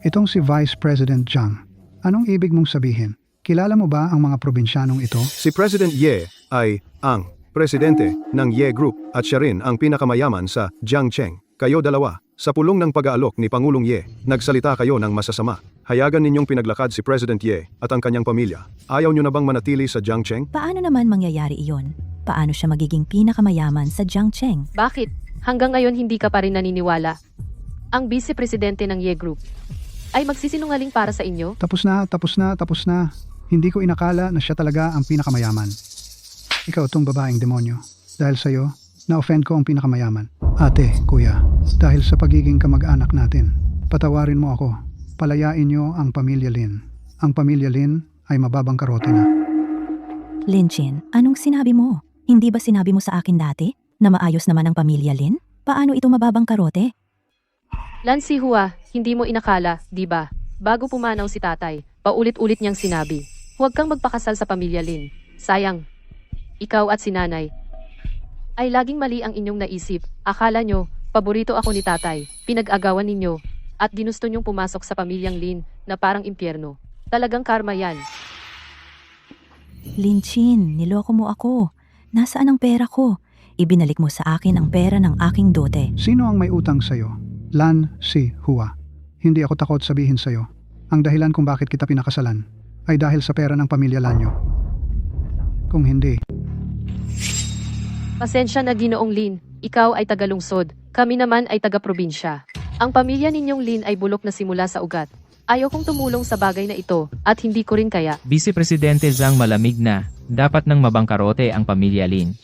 S4: Itong si Vice President Zhang. Anong ibig mong sabihin? Kilala mo ba ang mga probinsyanong ito?
S8: Si President Ye ay ang presidente ng Ye Group at siya rin ang pinakamayaman sa Jiangcheng. Kayo dalawa, sa pulong ng pag-aalok ni Pangulong Ye, nagsalita kayo ng masasama. Hayagan ninyong pinaglakad si President Ye at ang kanyang pamilya. Ayaw nyo na bang manatili sa Jiangcheng?
S6: paano naman mangyayari iyon? Paano siya magiging pinakamayaman sa Jiangcheng?
S1: bakit? Hanggang ngayon hindi ka pa rin naniniwala. Ang vice-presidente ng Ye Group ay magsisinungaling para sa inyo?
S4: Tapos na. Hindi ko inakala na siya talaga ang pinakamayaman. Ikaw tong babaeng demonyo. Dahil sa'yo, na-offend ko ang pinakamayaman. Ate, kuya, dahil sa pagiging kamag-anak natin, patawarin mo ako. Palayain niyo ang pamilya Lin. Ang pamilya Lin ay mababang karote na.
S6: Linchin, anong sinabi mo? Hindi ba sinabi mo sa akin dati na maayos naman ang pamilya Lin? Paano ito mababang karote?
S1: Lan Si Hua, hindi mo inakala, di ba? Bago pumanaw si tatay, paulit-ulit niyang sinabi, huwag kang magpakasal sa pamilya Lin. Sayang. Ikaw at si nanay ay laging mali ang inyong naisip. Akala nyo, paborito ako ni tatay. Pinag-agawan ninyo at ginusto niyong pumasok sa pamilyang Lin na parang impyerno. Talagang karma yan.
S6: Linchin, niloko mo ako. Nasaan ang pera ko? Ibinalik mo sa akin ang pera ng aking dote.
S4: Sino ang may utang sa'yo? Lan Si Hua. Hindi ako takot sabihin sa'yo. Ang dahilan kung bakit kita pinakasalan ay dahil sa pera ng pamilya Lanyo. Kung hindi,
S1: Pasensya na Ginoong Lin, ikaw ay taga-lungsod, kami naman ay taga-probinsya. Ang pamilya ninyong Lin ay bulok na simula sa ugat. Ayaw kong tumulong sa bagay na ito, at hindi ko rin kaya.
S5: Vice Presidente Zhang malamig na, dapat nang mabangkarote ang pamilya Lin.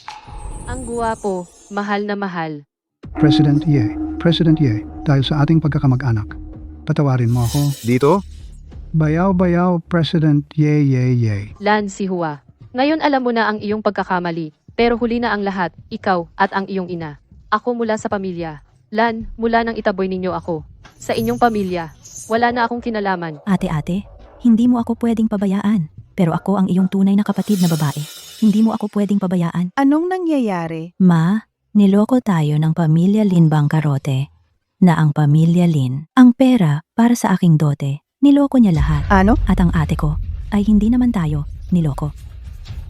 S1: Ang guwapo, mahal na mahal.
S4: President Ye, dahil sa ating pagkakamag-anak, patawarin mo ako.
S8: Dito?
S4: Bayaw, President Ye.
S1: Lan si Hua. Ngayon alam mo na ang iyong pagkakamali, pero huli na ang lahat, ikaw at ang iyong ina. Ako mula sa pamilya. Lan, mula nang itaboy ninyo ako. Sa inyong pamilya, wala na akong kinalaman.
S6: Ate, hindi mo ako pwedeng pabayaan. Pero ako ang iyong tunay na kapatid na babae. Hindi mo ako pwedeng pabayaan.
S10: Anong nangyayari?
S6: Ma, niloko tayo ng pamilya Lin Bangkarote. Na ang pamilya Lin, ang pera para sa aking dote, niloko niya lahat.
S10: Ano?
S6: At ang ate ko, ay hindi naman tayo, niloko.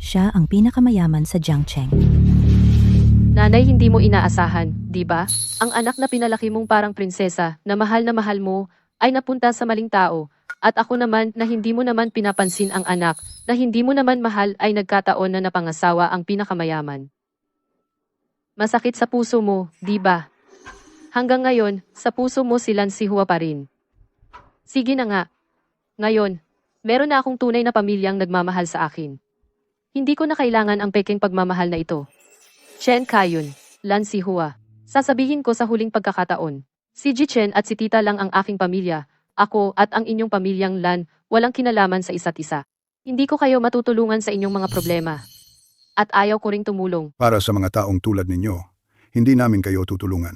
S6: Siya ang pinakamayaman sa Jiangcheng.
S1: Nanay, hindi mo inaasahan, di ba? Ang anak na pinalaki mong parang prinsesa, na mahal mo, ay napunta sa maling tao. At ako naman, na hindi mo naman pinapansin ang anak, na hindi mo naman mahal, ay nagkataon na napangasawa ang pinakamayaman. Masakit sa puso mo, di ba? Hanggang ngayon, sa puso mo silang si Hua pa rin. Sige na nga. Ngayon, meron na akong tunay na pamilyang nagmamahal sa akin. Hindi ko na kailangan ang peking pagmamahal na ito. Chen Kayun, Lan si Hua. Sasabihin ko sa huling pagkakataon. Si Ji Chen at si Tita lang ang aking pamilya. Ako at ang inyong pamilyang Lan, walang kinalaman sa isa't isa. Hindi ko kayo matutulungan sa inyong mga problema. At ayaw ko ring tumulong.
S8: Para sa mga taong tulad ninyo, hindi namin kayo tutulungan.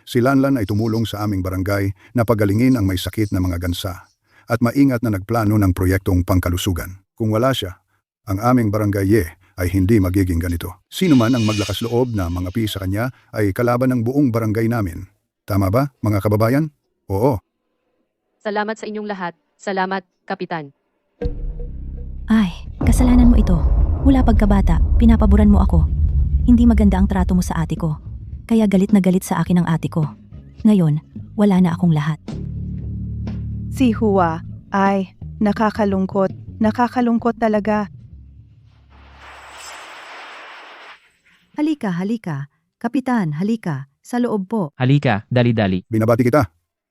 S8: Si Lanlan ay tumulong sa aming barangay na pagalingin ang may sakit na mga gansa at maingat na nagplano ng proyektong pangkalusugan. Kung wala siya, ang aming barangay Ye ay hindi magiging ganito. Sino man ang maglakas loob na mangapi sa kanya ay kalaban ng buong barangay namin. Tama ba, mga kababayan? Oo.
S1: Salamat sa inyong lahat. Salamat, Kapitan.
S6: Ay, kasalanan mo ito. Mula pagkabata, pinapaboran mo ako. Hindi maganda ang trato mo sa ate ko. Kaya galit na galit sa akin ang ate ko. Ngayon, wala na akong lahat.
S10: Si Hua, ay, nakakalungkot. Nakakalungkot talaga.
S2: Halika. Kapitan, halika. Sa loob po.
S5: Halika, dali-dali.
S8: Binabati kita.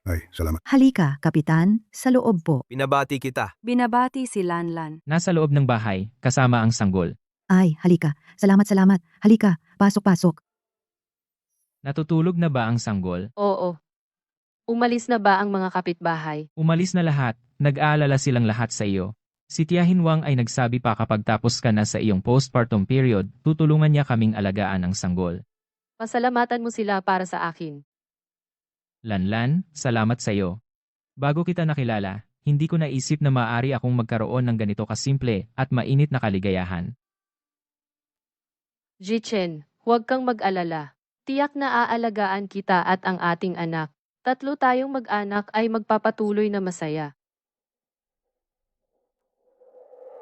S8: Ay, salamat.
S2: Halika, Kapitan. Sa loob po.
S3: Pinabati kita.
S7: Binabati si Lanlan.
S5: Nasa loob ng bahay, kasama ang sanggol.
S2: Ay, halika. Salamat. Halika, pasok.
S5: Natutulog na ba ang sanggol?
S1: Oo. Umalis na ba ang mga kapitbahay?
S5: Umalis na lahat, nag-aalala silang lahat sa iyo. Si Tiahin Wang ay nagsabi pa kapag tapos ka na sa iyong postpartum period, tutulungan niya kaming alagaan ang sanggol.
S1: Pasalamatan mo sila para sa akin.
S5: Lanlan, salamat sa iyo. Bago kita nakilala, hindi ko naisip na maaari akong magkaroon ng ganito kasimple at mainit na kaligayahan.
S1: Ji Chen, huwag kang mag-alala. Tiyak na aalagaan kita at ang ating anak. 3 tayong mag-anak ay magpapatuloy na masaya.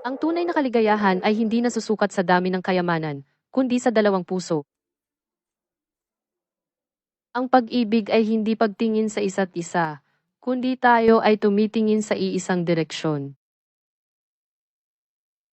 S1: Ang tunay na kaligayahan ay hindi nasusukat sa dami ng kayamanan, kundi sa 2 puso. Ang pag-ibig ay hindi pagtingin sa isa't isa, kundi tayo ay tumitingin sa iisang direksyon.